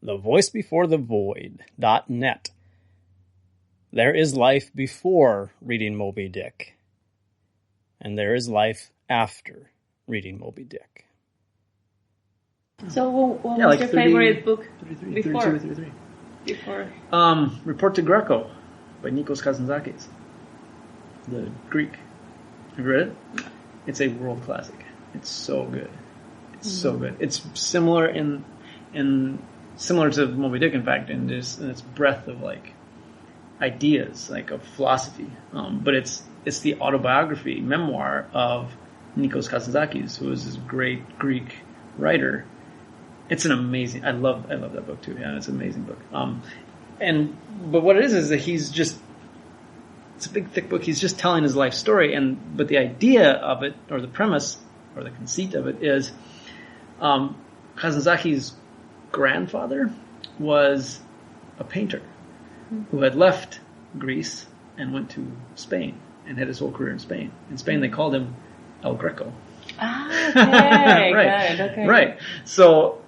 thevoicebeforethevoid.net. There is life before reading Moby Dick, and there is life after reading Moby Dick. So what was your favorite book 33, before? 32, 33. Before? Report to Greco by Nikos Kazantzakis. The Greek. Have you read it? It's a world classic. It's so good. It's so good. It's similar similar to Moby Dick, in fact, in its breadth of like ideas, like of philosophy. But it's the autobiography, memoir of Nikos Kazantzakis, who was this great Greek writer. It's an amazing. I love that book too. Yeah, it's an amazing book. But what it is that it's a big thick book. He's just telling his life story, but the idea of it, or the premise, or the conceit of it is, Kazantzakis' grandfather was a painter who had left Greece and went to Spain and had his whole career in Spain. In Spain, they called him El Greco. Ah, okay, Right. good, okay. Right. So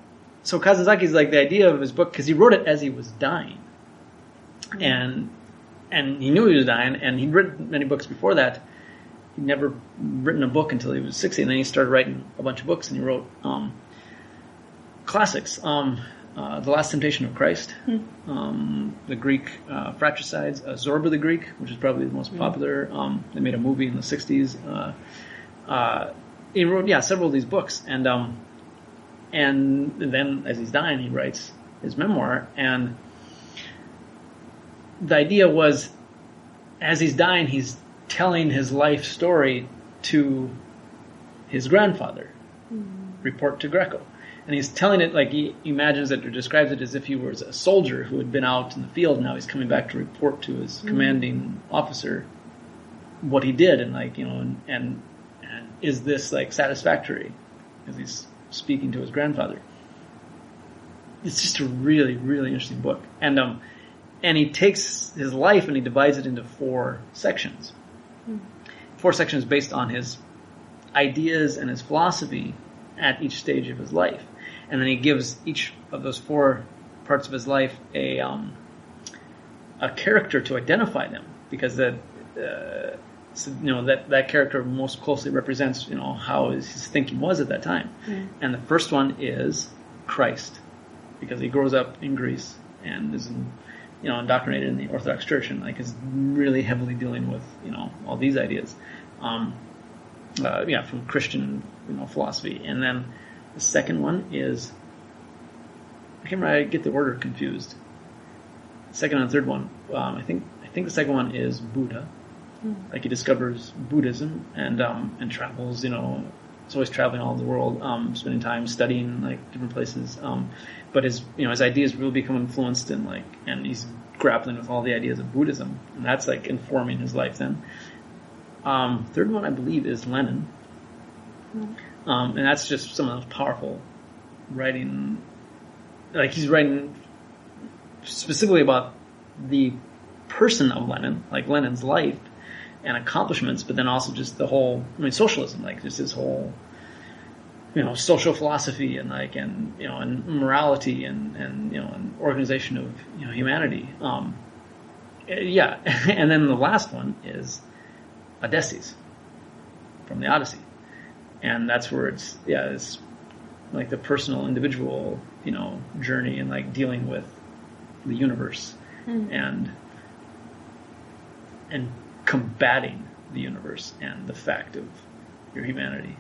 Kazantzakis, like the idea of his book, because he wrote it as he was dying, and he knew he was dying, and he'd written many books before that. He'd never written a book until he was 60, and then he started writing a bunch of books, and he wrote classics. The Last Temptation of Christ, the Greek fratricides, Zorba the Greek, which is probably the most popular. They made a movie in the 60s. He wrote, several of these books, and then as he's dying, he writes his memoir, and the idea was, as he's dying, he's telling his life story to his grandfather, Report to Greco. And he's telling it like he imagines it or describes it as if he was a soldier who had been out in the field, and now he's coming back to report to his commanding officer what he did, and and is this like satisfactory, as he's speaking to his grandfather. It's just a really, really interesting book. And he takes his life and he divides it into 4 sections. 4 sections based on his ideas and his philosophy at each stage of his life. And then he gives each of those 4 parts of his life a character to identify them, because that character most closely represents how his thinking was at that time. And the first one is Christ, because he grows up in Greece and is indoctrinated in the Orthodox Church, and is really heavily dealing with all these ideas from Christian philosophy. And then the second one is, I can't remember, I get the order confused. Second and third one, I think the second one is Buddha. Like he discovers Buddhism and travels. He's always traveling all over the world, spending time studying different places. But his ideas really become influenced and he's grappling with all the ideas of Buddhism, and that's informing his life then. Third one I believe is Lenin. And that's just some of the most powerful writing. He's writing specifically about the person of Lenin, Lenin's life and accomplishments, but then also just the whole, socialism, just his whole, social philosophy and and morality and organization of, humanity. And then the last one is Odysseus from the Odyssey. And that's where it's the personal, individual, journey and dealing with the universe and combating the universe and the fact of your humanity.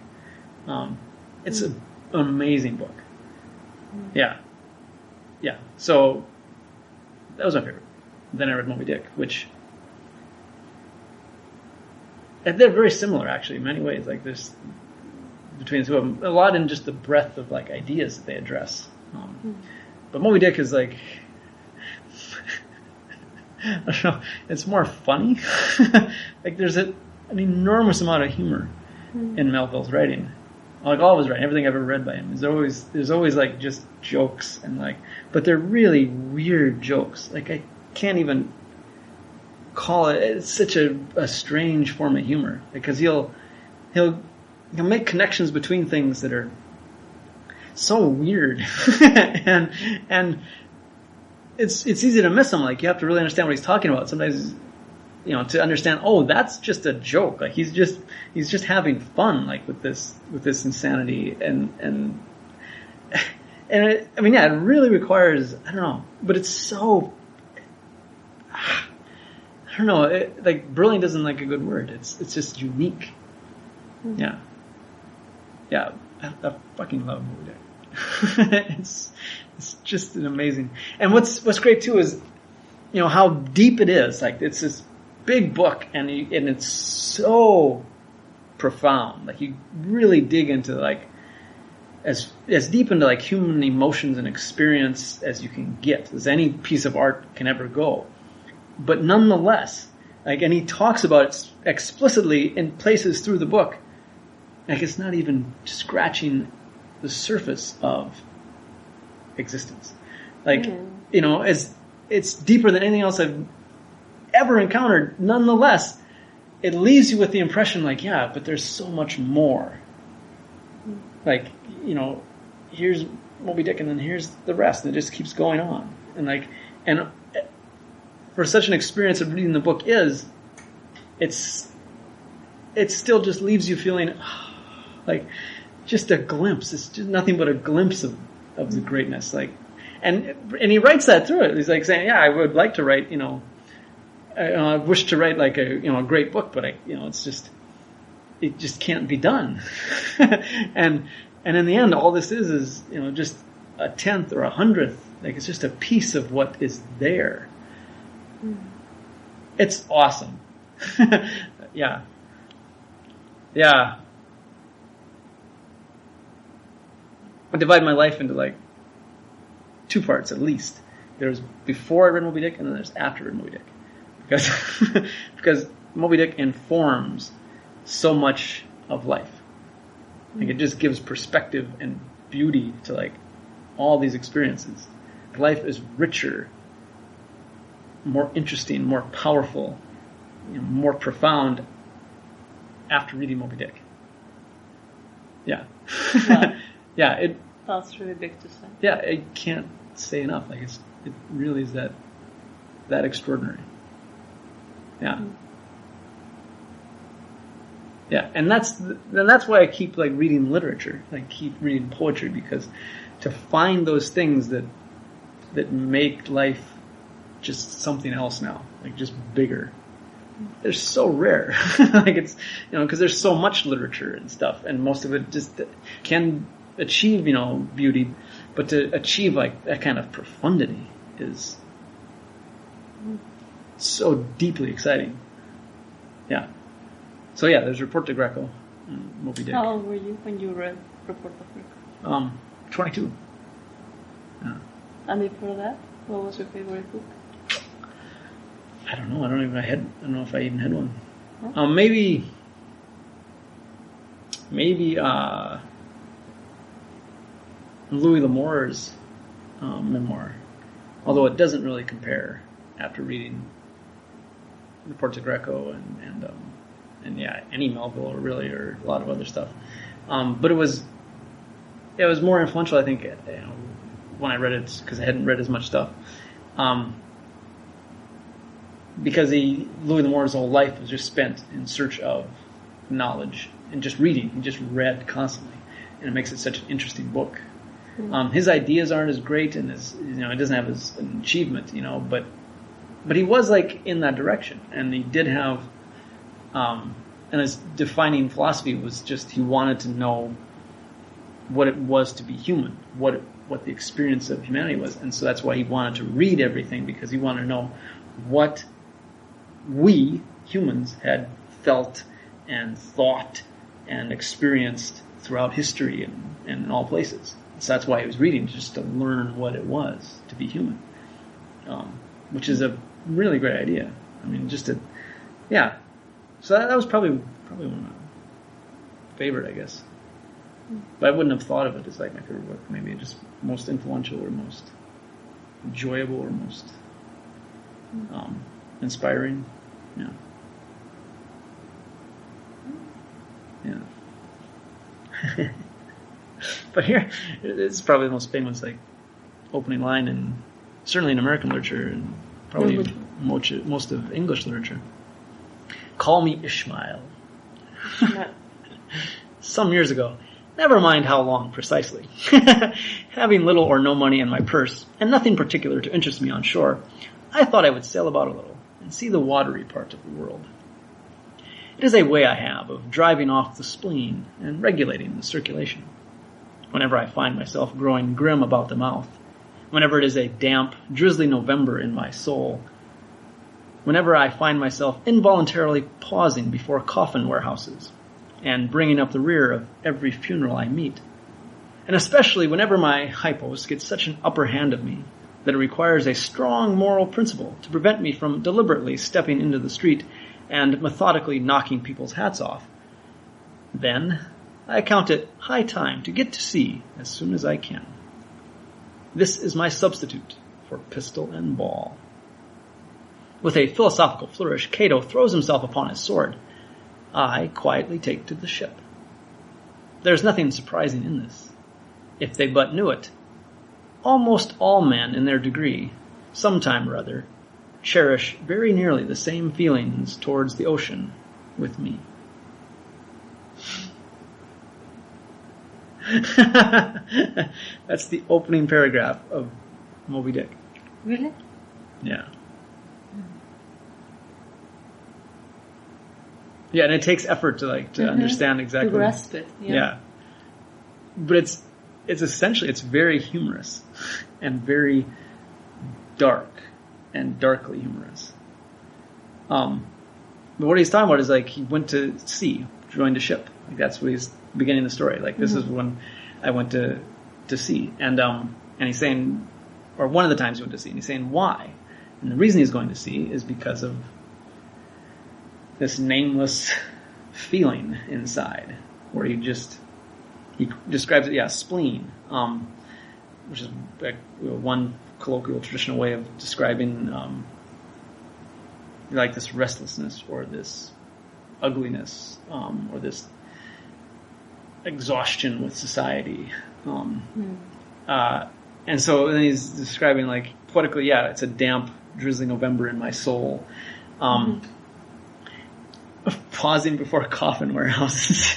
It's an amazing book. Yeah. So that was my favorite. Then I read Moby Dick, which they're very similar actually in many ways. There's between the two of them a lot in just the breadth of ideas that they address. But Moby Dick is I don't know, it's more funny. There's an enormous amount of humor in Melville's writing. All of his writing, everything I've ever read by him, there's always just jokes and but they're really weird jokes. I can't even call it. It's such a strange form of humor, because he'll make connections between things that are so weird and it's easy to miss him. Like, you have to really understand what he's talking about. Sometimes, to understand, oh, that's just a joke. Like, he's just having fun, like, with this insanity. And it really requires, I don't know, but it's so, I don't know, like, brilliant isn't like a good word. It's just unique. Mm-hmm. Yeah. Yeah. I fucking love Moby Dick. It's just an amazing. And what's great too is, how deep it is. Like, it's this big book, and it's so profound. Like, you really dig into, like, as deep into, like, human emotions and experience as you can get, as any piece of art can ever go. But nonetheless, like, and he talks about it explicitly in places through the book. Like, it's not even scratching the surface of existence. Like, it's deeper than anything else I've ever encountered. Nonetheless, it leaves you with the impression, like, yeah, but there's so much more. Like, here's Moby Dick, and then here's the rest, and it just keeps going on. And for such an experience of reading the book it still just leaves you feeling like just a glimpse. It's just nothing but a glimpse of the greatness. Like, and he writes that through it. He's like saying, yeah, I would like to write, I wish to write like a great book, but it just can't be done. and in the end, all this is just a 10th or 100th. Like, it's just a piece of what is there. It's awesome. Yeah. Yeah. I divide my life into, like, 2 parts at least. There's before I read Moby Dick, and then there's after I read Moby Dick. Because Moby Dick informs so much of life. Like, it just gives perspective and beauty to, like, all these experiences. Life is richer, more interesting, more powerful, more profound after reading Moby Dick. Yeah. Wow. Yeah. That's really big to say. Yeah, I can't say enough. Like, it really is that extraordinary. Yeah. Mm. Yeah, and that's why I keep, like, reading literature. Like, keep reading poetry, because to find those things that make life just something else now, like, just bigger. They're so rare. Like, it's, because there's so much literature and stuff, and most of it just can achieve, beauty, but to achieve, like, that kind of profundity is so deeply exciting. Yeah. So yeah, there's Report to Greco, Moby Dick. How old were you when you read Report to Greco? 22. Yeah. And before that, what was your favorite book? I don't know. I don't know if I even had one. Huh? Maybe Louis L'Amour's memoir, although it doesn't really compare after reading Report to Greco and yeah, any Melville or a lot of other stuff. But it was more influential, I think, when I read it, because I hadn't read as much stuff. Because Louis L'Amour's whole life was just spent in search of knowledge and just reading. He just read constantly, and it makes it such an interesting book. Mm-hmm. His ideas aren't as great, and it doesn't have an achievement, but he was, like, in that direction, and he did have, and his defining philosophy was just he wanted to know what it was to be human, what the experience of humanity was, and so that's why he wanted to read everything, because he wanted to know what we humans had felt and thought and experienced throughout history and in all places. So that's why he was reading, just to learn what it was to be human, which is a really great idea. I mean, yeah. So that was probably one of my favorite, I guess. But I wouldn't have thought of it as, like, my favorite book. Maybe just most influential or most enjoyable or most inspiring. Yeah. Yeah. But here, it's probably the most famous, like, opening line in certainly in American literature and probably most of English literature. Call Me Ishmael. Some years ago, never mind how long precisely, having little or no money in my purse and nothing particular to interest me on shore, I thought I would sail about a little and see the watery part of the world. It is a way I have of driving off the spleen and regulating the circulation. Whenever I find myself growing grim about the mouth, whenever it is a damp, drizzly November in my soul, whenever I find myself involuntarily pausing before coffin warehouses and bringing up the rear of every funeral I meet, and especially whenever my hypos gets such an upper hand of me that it requires a strong moral principle to prevent me from deliberately stepping into the street and methodically knocking people's hats off, then I count it high time to get to sea as soon as I can. This is my substitute for pistol and ball. With a philosophical flourish, Cato throws himself upon his sword. I quietly take to the ship. There is nothing surprising in this. If they but knew it, almost all men in their degree, sometime or other, cherish very nearly the same feelings towards the ocean with me. That's the opening paragraph of Moby Dick. Really? Yeah. Yeah, and it takes effort to understand exactly. To grasp it. Yeah. But it's essentially, it's very humorous and very dark and darkly humorous. But what he's talking about is he went to sea, joined a ship. That's what he's beginning the story. This is when I went to sea. And he's saying, or one of the times he went to sea, and he's saying why. And the reason he's going to sea is because of this nameless feeling inside, where he describes it, spleen, which is one colloquial traditional way of describing this restlessness or this ugliness or this exhaustion with society. And so then he's describing poetically, it's a damp, drizzly November in my soul. Pausing before coffin warehouses.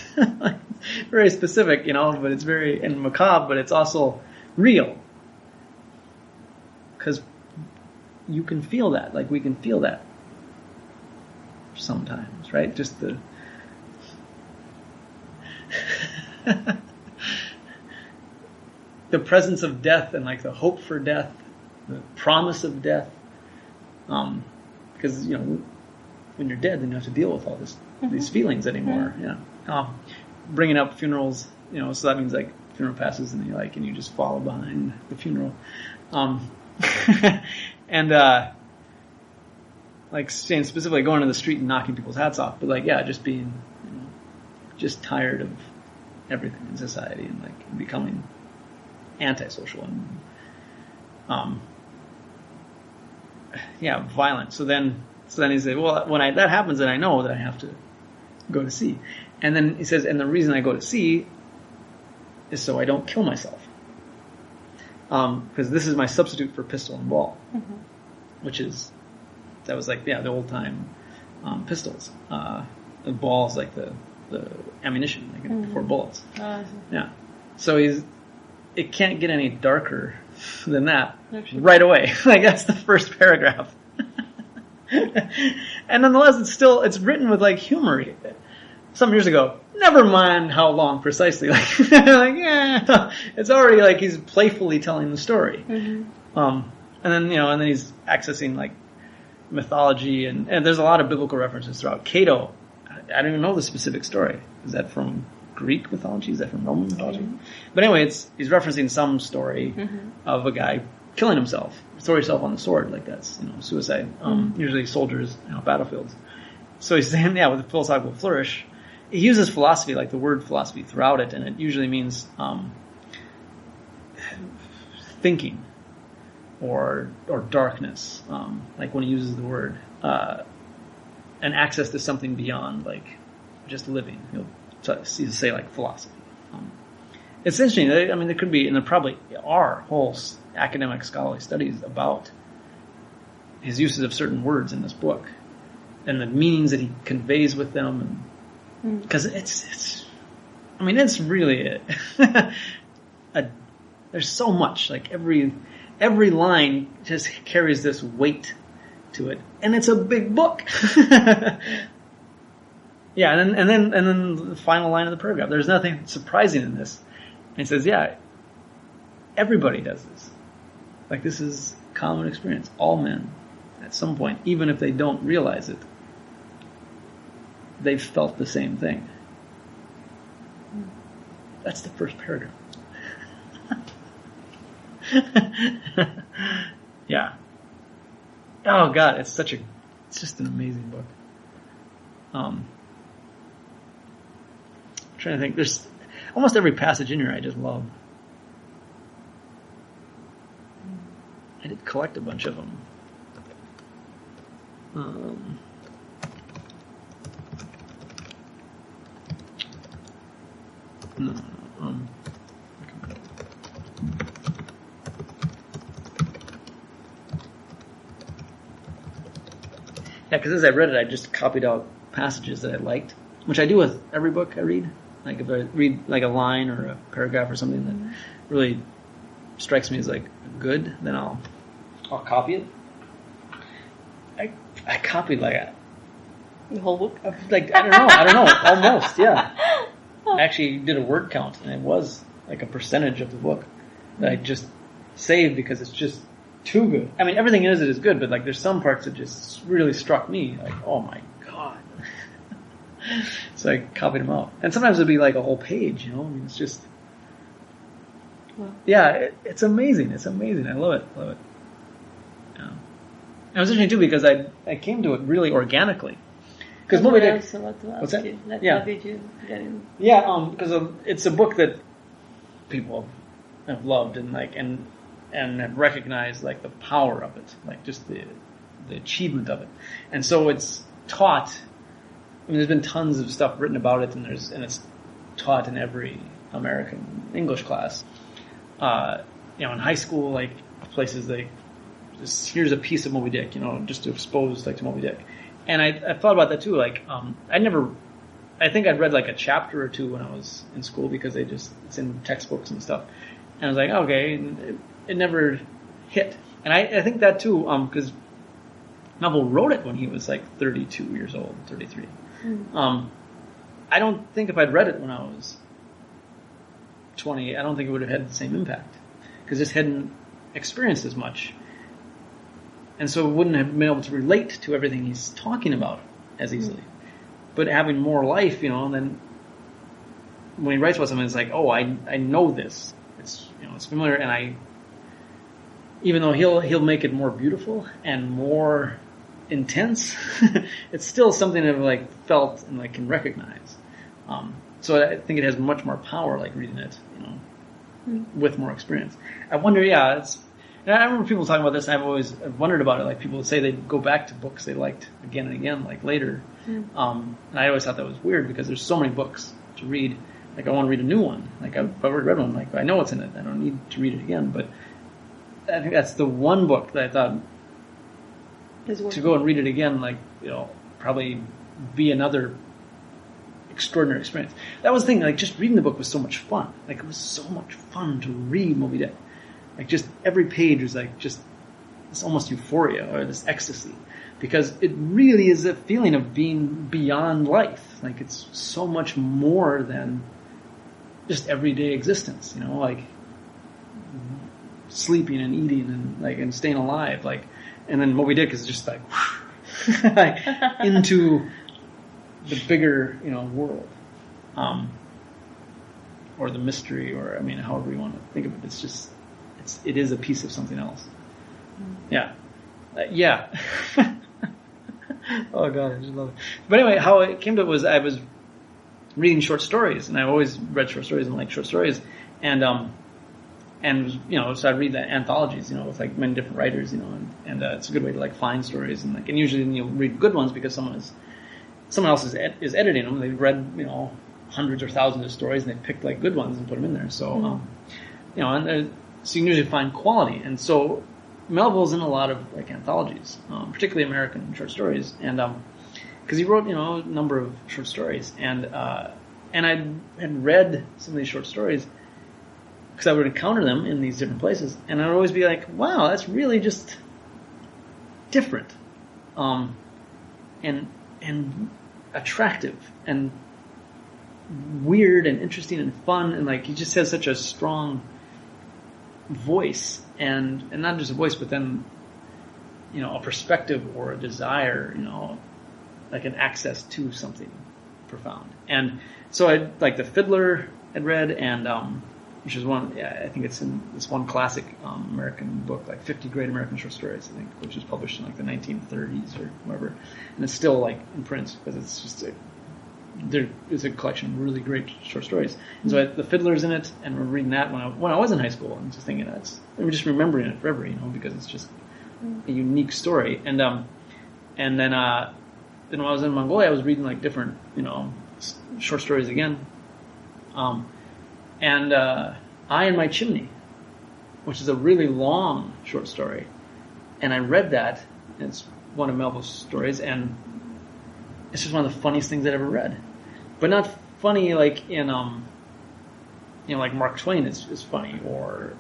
Very specific, but it's very and macabre, but it's also real. Because you can feel that, we can feel that sometimes, right? Just the the presence of death and the hope for death, the promise of death. Because when you're dead, then you have to deal with all these feelings anymore. Yeah. Bringing up funerals, so that means funeral passes and you just follow behind the funeral. And saying specifically going to the street and knocking people's hats off, but just being, just tired of everything in society and becoming antisocial and violent. So then he said, well, when that happens, then I know that I have to go to sea. And then he says, and the reason I go to sea is so I don't kill myself. Because this is my substitute for pistol and ball, that was the old time pistols. The ball is the ammunition, before bullets. Yeah. So it can't get any darker than that right away. That's the first paragraph. And nonetheless, it's written with humor. Some years ago, never mind how long precisely. It's already he's playfully telling the story. And then he's accessing mythology and there's a lot of biblical references throughout. Cato, I don't even know the specific story. Is that from Greek mythology? Is that from Roman mythology? But anyway, he's referencing some story of a guy killing himself, throw yourself on the sword, that's suicide. Usually soldiers, battlefields. So he's saying, with a philosophical flourish, he uses philosophy, the word philosophy, throughout it, and it usually means thinking or darkness, when he uses the word, and access to something beyond just living. He'll say philosophy. It's interesting. There could be, and there probably are whole academic scholarly studies about his uses of certain words in this book and the meanings that he conveys with them. Because it's really there's so much, like every line just carries this weight to it, and it's a big book. Yeah, and then the final line of the paragraph. There's nothing surprising in this. And he says, yeah, everybody does this. Like, this is common experience. All men, at some point, even if they don't realize it, they've felt the same thing. That's the first paragraph. Yeah. Oh God, it's just an amazing book. I'm trying to think. There's almost every passage in here I just love. I did collect a bunch of them. Yeah, because as I read it, I just copied out passages that I liked, which I do with every book I read. Like if I read like a line or a paragraph or something that really strikes me as like good, then I'll copy it. I copied like the whole book. Like I don't know, almost, yeah. I actually did a word count, and it was like a percentage of the book that I just saved because it's just too good. I mean, everything in it is good, but like there's some parts that just really struck me. Like, oh my God. So I copied them out. And sometimes it'd be like a whole page, you know? I mean, it's just... Well, yeah, it's amazing. It's amazing. I love it. Love it. Yeah. And it was interesting, too, because I came to it really organically. Because Moby Dick... What's that? How did you get in? Yeah, because it's a book that people have loved and like... and have recognized like the power of it, like just the achievement of it. And so it's taught... I mean, there's been tons of stuff written about it, and it's taught in every American English class. In high school, like places like just here's a piece of Moby Dick, just to expose like to Moby Dick. And I thought about that too. Like, I think I'd read like a chapter or two when I was in school because it's in textbooks and stuff. And I was like, okay, and it never hit. And I think that too, because Melville wrote it when he was like 32 years old, 33. I don't think if I'd read it when I was 20, I don't think it would have had the same impact because just hadn't experienced as much, and so wouldn't have been able to relate to everything he's talking about as easily. But having more life, and then when he writes about something, it's like, oh, I know this. It's it's familiar, and even though he'll make it more beautiful and more intense, it's still something I've like felt and like can recognize. So I think it has much more power, like reading it, with more experience. I wonder, I remember people talking about this, and I've always wondered about it. Like people would say they'd go back to books they liked again and again, like later. And I always thought that was weird because there's so many books to read. Like I want to read a new one. Like I've already read one. Like I know what's in it. I don't need to read it again. But I think that's the one book that I thought to go and read it again, like, probably be another extraordinary experience. That was the thing, like, just reading the book was so much fun. Like, it was so much fun to read Moby Dick. Like, just every page was like, just this almost euphoria or this ecstasy. Because it really is a feeling of being beyond life. Like, it's so much more than just everyday existence, like sleeping and eating and like and staying alive, like. And then Moby Dick is just like, like into the bigger, world, or the mystery, or however you want to think of it. It's just, it is a piece of something else. Yeah, yeah. Oh God, I just love it. But anyway, how it came to it was I was reading short stories, and I always read short stories and liked short stories, and so I read the anthologies, with like many different writers, and it's a good way to like find stories and usually you'll read good ones because someone else is editing them. They've read, hundreds or thousands of stories and they picked like good ones and put them in there. So, and so you can usually find quality. And so Melville's in a lot of like anthologies, particularly American short stories, and because he wrote a number of short stories, and I had read some of these short stories because I would encounter them in these different places, and I'd always be like, wow, that's really just different, and attractive and weird and interesting and fun, and like he just has such a strong voice, and not just a voice, but then a perspective or a desire, like an access to something profound. And so I like The Fiddler I'd read, and which is one, I think it's in this one classic American book, like 50 Great American Short Stories, I think, which was published in like the 1930s or whatever, and it's still like in print because it's just there is a collection of really great short stories. And so The Fiddler's in it, and we're reading that when I was in high school, and just thinking I'm just remembering it forever, because it's just a unique story. And then when I was in Mongolia, I was reading like different short stories again. And I and My Chimney, which is a really long short story, and I read that. And it's one of Melville's stories, and it's just one of the funniest things I'd ever read. But not funny like in like Mark Twain is funny, or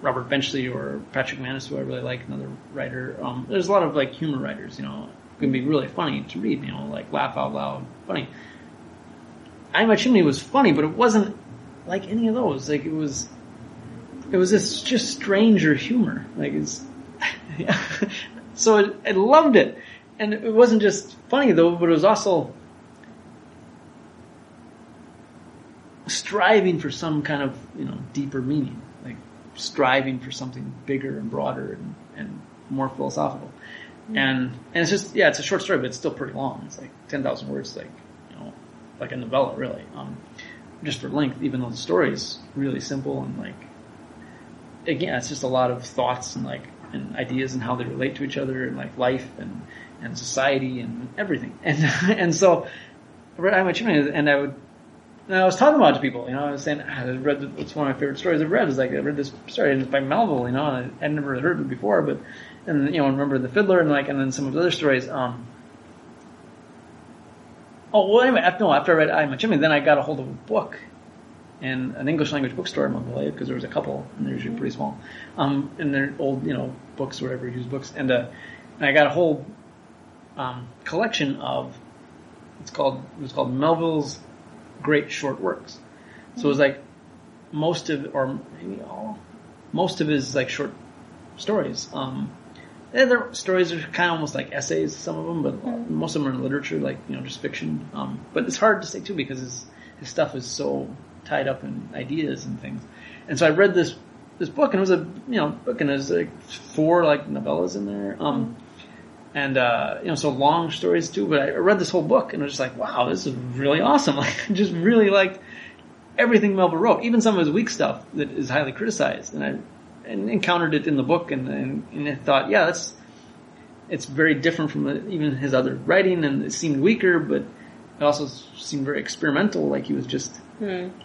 Robert Benchley or Patrick Manus, who I really like, another writer. There's a lot of like humor writers, who can be really funny to read, like laugh out loud, funny. I and My Chimney was funny, but it wasn't like any of those. Like it was this just stranger humor. Like yeah. So I loved it. And it wasn't just funny though, but it was also striving for some kind of, deeper meaning, like striving for something bigger and broader and more philosophical. Mm-hmm. And it's just, it's a short story, but it's still pretty long. It's like 10,000 words, like a novella, really. Just for length, even though the story is really simple, and like, again, it's just a lot of thoughts and and ideas and how they relate to each other, and like life and society and everything. And so I read I and My Chimney, and I was talking about it to people, I was saying, it's one of my favorite stories I've read. It's like, I read this story, and it's by Melville, and I had never heard of it before, but, and remember The Fiddler, and then some of the other stories, anyway, after I read I and My Chimney, then I got a hold of a book in an English language bookstore in Mongolia, because there was a couple, and they're usually pretty small, and they're old, books or whatever, used books, and I got a whole collection of, it was called Melville's Great Short Works. So it was like most of his like short stories. Their stories are kind of almost like essays, some of them, but most of them are in literature, like just fiction. But it's hard to say too, because his stuff is so tied up in ideas and things. And so I read this book, and it was a book, and there's like 4 like novellas in there. And so long stories too. But I read this whole book, and I was just like, wow, this is really awesome. Like, I just really liked everything Melville wrote, even some of his weak stuff that is highly criticized. And I encountered it in the book, and I thought, it's very different from even his other writing, and it seemed weaker, but it also seemed very experimental, like he was just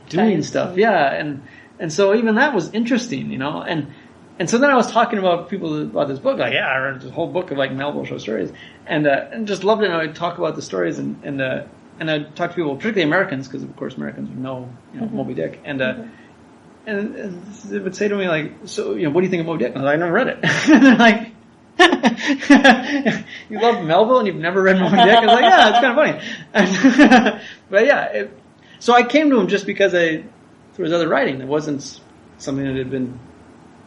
doing stuff. Yeah, and so even that was interesting, And so then I was talking about people about this book, like, I read this whole book of like Melville short stories, and just loved it. And I would talk about the stories, and I'd talk to people, particularly Americans, because of course Americans would know, Moby Dick, and they would say to me like, so, what do you think of Moby Dick? And I was like, I never read it. And they're like, you love Melville and you've never read Moby Dick? I was like, yeah, it's kind of funny. But so I came to him just because through his other writing. It wasn't something that had been,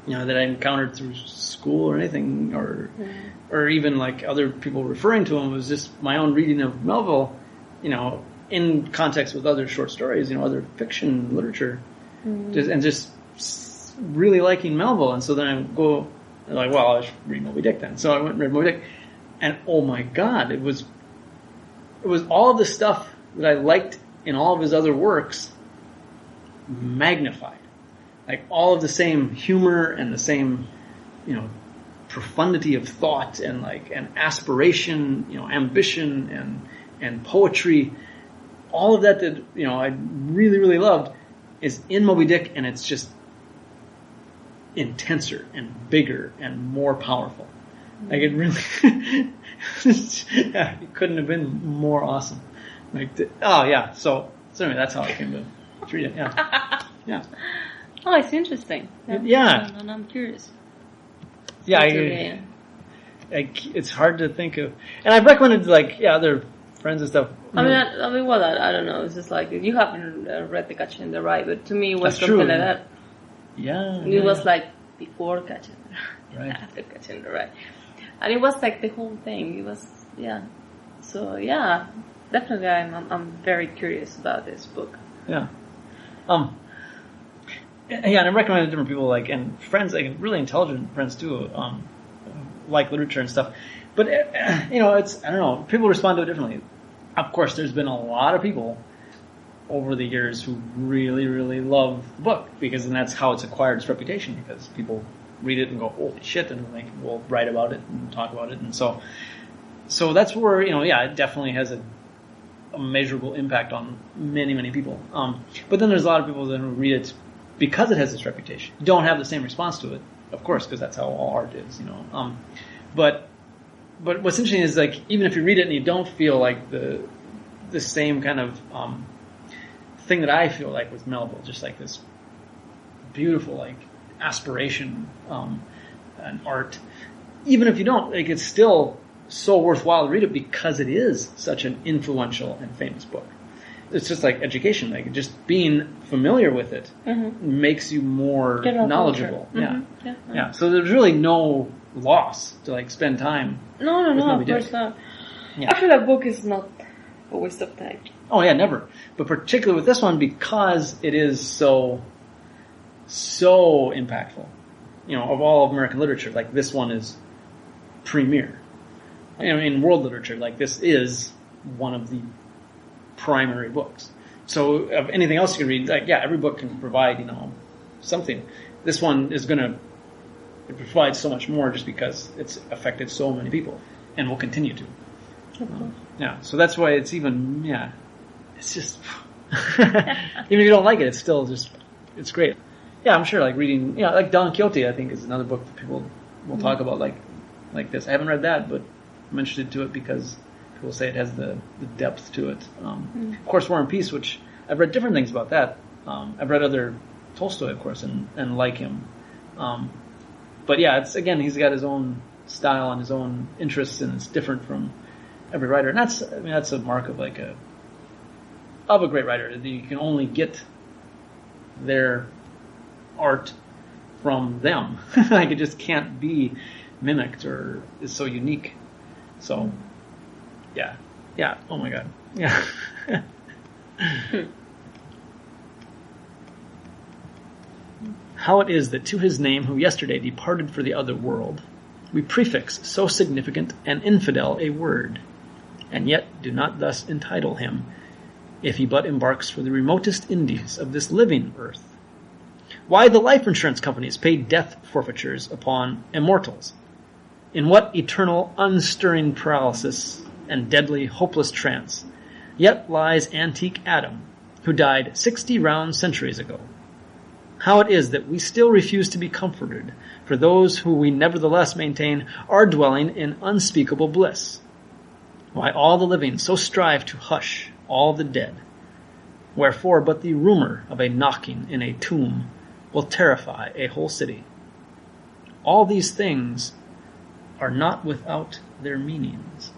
that I encountered through school or anything, or even like other people referring to him. It was just my own reading of Melville, in context with other short stories, other fiction literature, just really liking Melville. And so then I go, like, well, I should read Moby Dick then. So I went and read Moby Dick, and oh my God, it was all of the stuff that I liked in all of his other works magnified. Like all of the same humor and the same, profundity of thought and aspiration, ambition and poetry, all of that I really, really loved is in Moby Dick, and it's just intenser and bigger and more powerful. Like it really, yeah, it couldn't have been more awesome. Like, so anyway, that's how I came to read it. Yeah, yeah. Oh, it's interesting. Yeah. And I'm curious. Yeah, it's hard to think of, and I've recommended other friends and stuff. I don't know. It's just like you haven't read The Catcher in the Rye, but to me it was That's something true. like that. Yeah, It was like before Catcher in the Rye, right. after Catcher in the Rye, and it was like the whole thing. It was So definitely, I'm very curious about this book. Yeah. And I recommend it to different people, and friends, really intelligent friends too, like literature and stuff. But it's, I don't know, people respond to it differently. Of course, there's been a lot of people over the years who really, really love the book, because then that's how it's acquired its reputation, because people read it and go, holy shit, and will write about it and talk about it, and so that's where, it definitely has a measurable impact on many, many people. But then there's a lot of people that read it because it has this reputation. Don't have the same response to it, of course, because that's how all art is, But what's interesting is, even if you read it and you don't feel like the same kind of thing that I feel like with Melville, just like this beautiful aspiration and art. Even if you don't, it's still so worthwhile to read it because it is such an influential and famous book. It's just like education, just being familiar with it makes you more knowledgeable. Mm-hmm. Yeah. So there's really no loss to spend time. No, with Moby of Dick. course not. Yeah. I feel that book is not a waste of time. Oh yeah, never. But particularly with this one, because it is so impactful. Of all of American literature, this one is premier. In world literature, this is one of the primary books. So of anything else you can read, every book can provide, something. This one is going to provide so much more just because it's affected so many people and will continue to. Yeah, so that's why it's even, it's just, even if you don't like it, it's still just, it's great. Yeah, I'm sure reading, Don Quixote, I think, is another book that people will talk about like this. I haven't read that, but I'm interested to it because people say it has the depth to it. Of course, War and Peace, which I've read different things about that. I've read other Tolstoy, of course, and like him. But yeah, it's, again, he's got his own style and his own interests, and it's different from every writer. And that's a mark of a great writer. You can only get their art from them. It just can't be mimicked or is so unique. So, yeah. Oh my God. Yeah. How it is that to his name who yesterday departed for the other world, we prefix so significant and infidel a word, and yet do not thus entitle him, if he but embarks for the remotest Indies of this living earth. Why the life insurance companies pay death forfeitures upon immortals? In what eternal unstirring paralysis and deadly hopeless trance yet lies antique Adam, who died 60 round centuries ago? How it is that we still refuse to be comforted for those who we nevertheless maintain are dwelling in unspeakable bliss? Why all the living so strive to hush all the dead? Wherefore but the rumor of a knocking in a tomb will terrify a whole city. All these things are not without their meanings.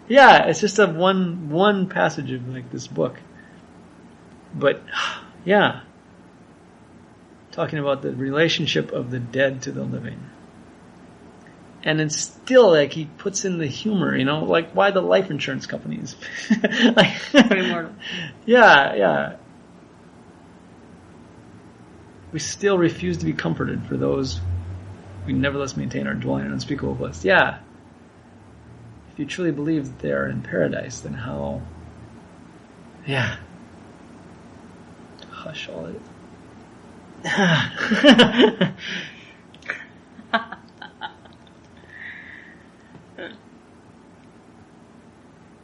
Yeah, it's just one passage of this book. But yeah, talking about the relationship of the dead to the living. And it's still he puts in the humor, why the life insurance companies. Yeah. We still refuse to be comforted for those we nevertheless maintain our dwelling in unspeakable bliss. Yeah. If you truly believe that they are in paradise, then how? Yeah. Hush all it.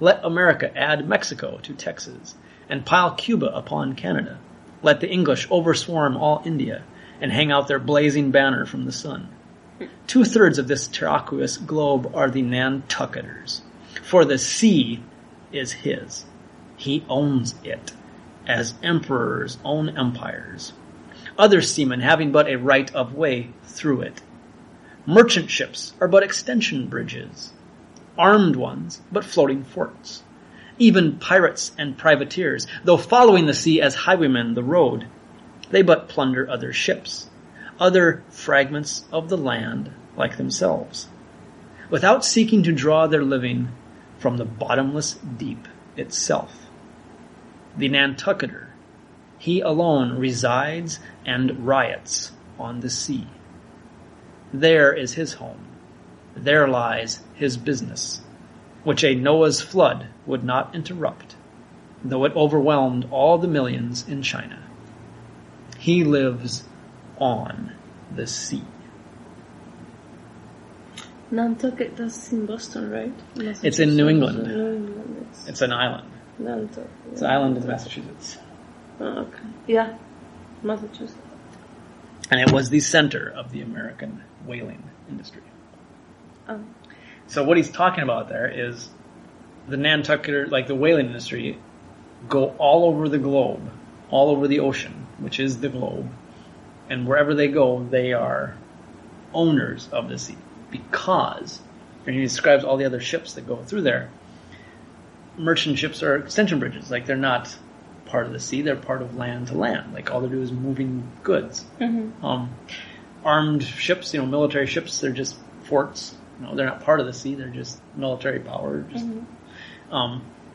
Let America add Mexico to Texas, and pile Cuba upon Canada. Let the English overswarm all India, and hang out their blazing banner from the sun. 2/3 of this terraqueous globe are the Nantucketers, for the sea is his. He owns it, as emperors own empires, other seamen having but a right of way through it. Merchant ships are but extension bridges, armed ones but floating forts. Even pirates and privateers, though following the sea as highwaymen the road, they but plunder other ships, other fragments of the land like themselves, without seeking to draw their living from the bottomless deep itself. The Nantucketer, he alone resides and riots on the sea. There is his home. There lies his business, which a Noah's flood would not interrupt, though it overwhelmed all the millions in China. He lives on the sea. Nantucket, that's in Boston, right? It's in New England. New England. It's an island. Nantucket. It's an island in Massachusetts. Oh, okay. Yeah, Massachusetts. And it was the center of the American whaling industry. Oh. So what he's talking about there is the Nantucketer, like the whaling industry, go all over the globe, all over the ocean, which is the globe. And wherever they go, they are owners of the sea. Because, and he describes all the other ships that go through there, merchant ships are extension bridges. Like, they're not part of the sea, they're part of land to land. Like, all they do is moving goods. Mm-hmm. Armed ships, military ships, they're just forts. They're not part of the sea, they're just military power, just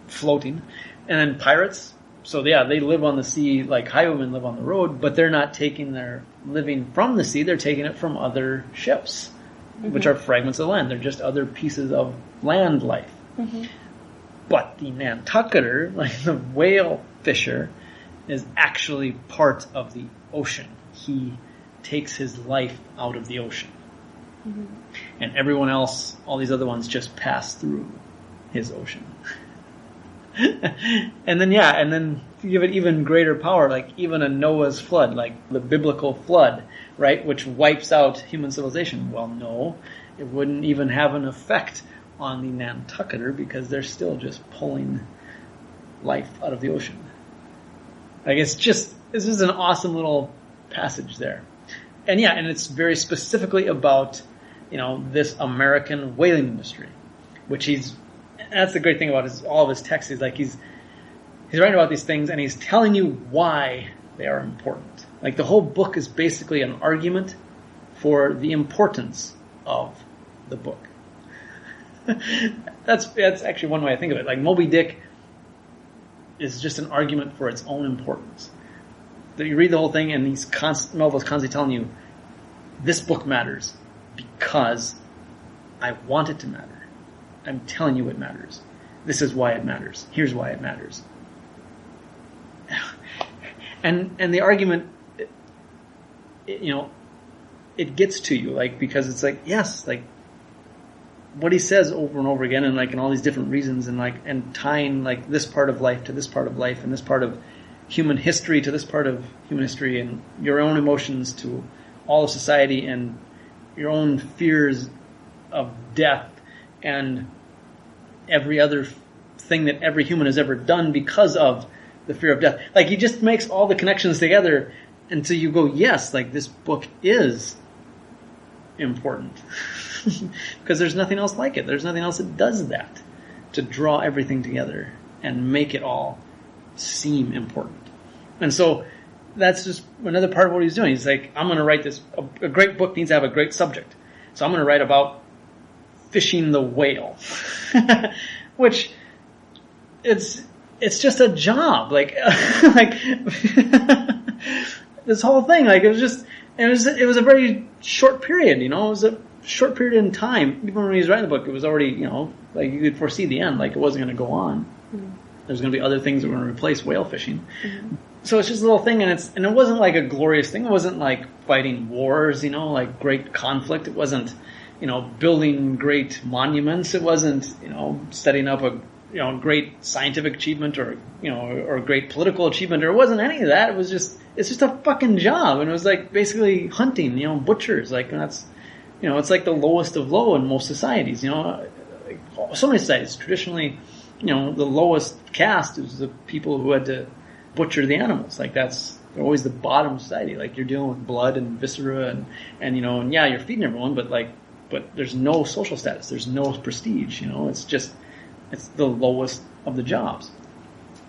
floating. And then pirates, so yeah, they live on the sea like highwaymen live on the road, but they're not taking their living from the sea, they're taking it from other ships, which are fragments of land. They're just other pieces of land life. Mm-hmm. But the Nantucketer, like the whale fisher, is actually part of the ocean. He takes his life out of the ocean. Mm-hmm. And everyone else, all these other ones, just pass through his ocean. and then to give it even greater power, like even a Noah's flood, like the biblical flood, right, which wipes out human civilization. Well, no, it wouldn't even have an effect on the Nantucketer because they're still just pulling life out of the ocean. Like this is an awesome little passage there. And it's very specifically about, this American whaling industry, which that's the great thing about all of his texts. He's writing about these things and he's telling you why they are important. Like the whole book is basically an argument for the importance of the book. That's actually one way I think of it. Like Moby Dick is just an argument for its own importance. That you read the whole thing and Melville's constantly telling you, this book matters because I want it to matter. I'm telling you it matters. This is why it matters. Here's why it matters. And the argument, it gets to you, like, because it's like, yes, like, what he says over and over again, and like, in all these different reasons, and tying like this part of life to this part of life, and this part of human history to this part of human history, and your own emotions to all of society, and your own fears of death, and every other thing that every human has ever done because of the fear of death. Like, he just makes all the connections together until you go, yes, like, this book is important. Because there's nothing else like it. There's nothing else that does that, to draw everything together and make it all seem important. And so that's just another part of what he's doing. He's like, I'm going to write this. A great book needs to have a great subject. So I'm going to write about fishing the whale. Which, it's just a job. Like, this whole thing, like, it was a very short period, it was a short period in time. Even when he was writing the book, it was already, like, you could foresee the end, like, it wasn't going to go on. Mm-hmm. There's going to be other things that were going to replace whale fishing. Mm-hmm. So it's just a little thing, and it wasn't like a glorious thing. It wasn't like fighting wars, like great conflict. It wasn't, building great monuments. It wasn't, setting up a great scientific achievement or great political achievement, or it wasn't any of that. It's just a fucking job. And it was like basically hunting, butchers. Like, and that's, it's like the lowest of low in most societies, like so many societies. Traditionally, the lowest caste is the people who had to butcher the animals. Like they're always the bottom society. Like you're dealing with blood and viscera and yeah, you're feeding everyone, but there's no social status. There's no prestige, it's the lowest of the jobs.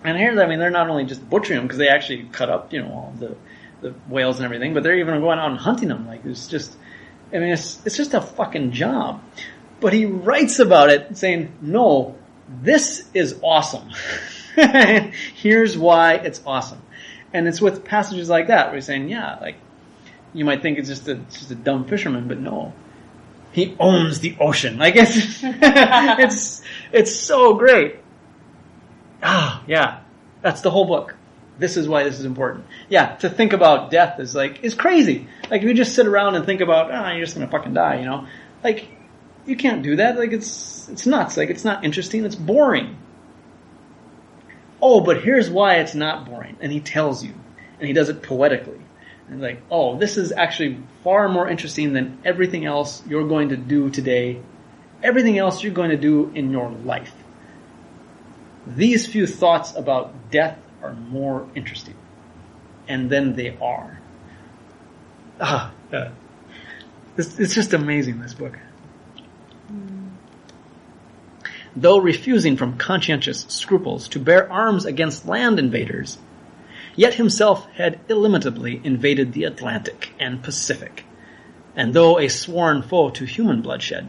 And here, they're not only just butchering them because they actually cut up, all the whales and everything, but they're even going out and hunting them. Like it's just a fucking job. But he writes about it saying, no, this is awesome. Here's why it's awesome. And it's with passages like that where he's saying, yeah, like you might think it's just a dumb fisherman, but no. He owns the ocean. Like it's so great. Yeah. That's the whole book. This is why this is important. Yeah, to think about death is crazy. Like if you just sit around and think about, you're just gonna fucking die, Like you can't do that. Like it's nuts. Like it's not interesting. It's boring. Oh, but here's why it's not boring. And he tells you. And he does it poetically. And like, oh, this is actually far more interesting than everything else you're going to do today. Everything else you're going to do in your life. These few thoughts about death are more interesting. And then they are. It's just amazing, this book. Though refusing from conscientious scruples to bear arms against land invaders, yet himself had illimitably invaded the Atlantic and Pacific, and though a sworn foe to human bloodshed,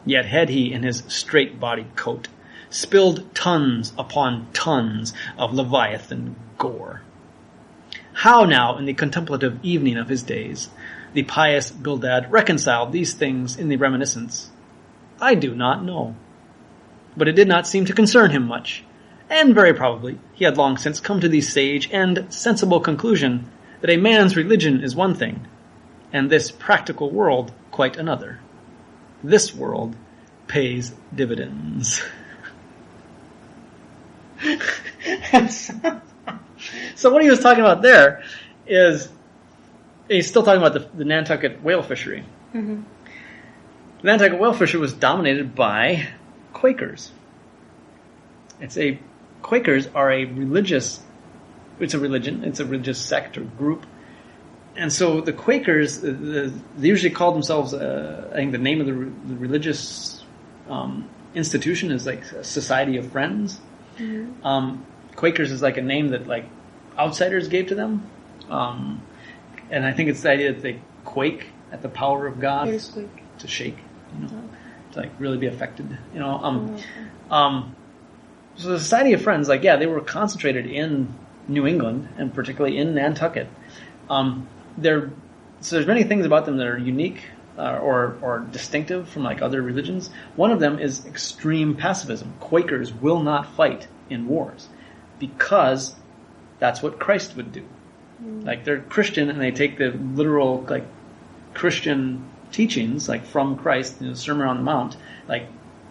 yet had he in his straight-bodied coat spilled tons upon tons of Leviathan gore. How now, in the contemplative evening of his days, the pious Bildad reconciled these things in the reminiscence, I do not know. But it did not seem to concern him much, and very probably he had long since come to the sage and sensible conclusion that a man's religion is one thing, and this practical world quite another. This world pays dividends. So what he was talking about there is, he's still talking about the Nantucket whale fishery. Mm-hmm. The Nantucket whale fishery was dominated by Quakers. Quakers are it's a religious sect or group. And so the Quakers, they usually call themselves, I think the name of the religious institution is like Society of Friends. Mm-hmm. Quakers is like a name that like outsiders gave to them. And I think it's the idea that they quake at the power of God. To shake, to like really be affected, So the Society of Friends, they were concentrated in New England and particularly in Nantucket. So there's many things about them that are unique or distinctive from like other religions. One of them is extreme pacifism. Quakers will not fight in wars because that's what Christ would do. Like they're Christian and they take the literal like Christian teachings like from Christ, Sermon on the Mount, like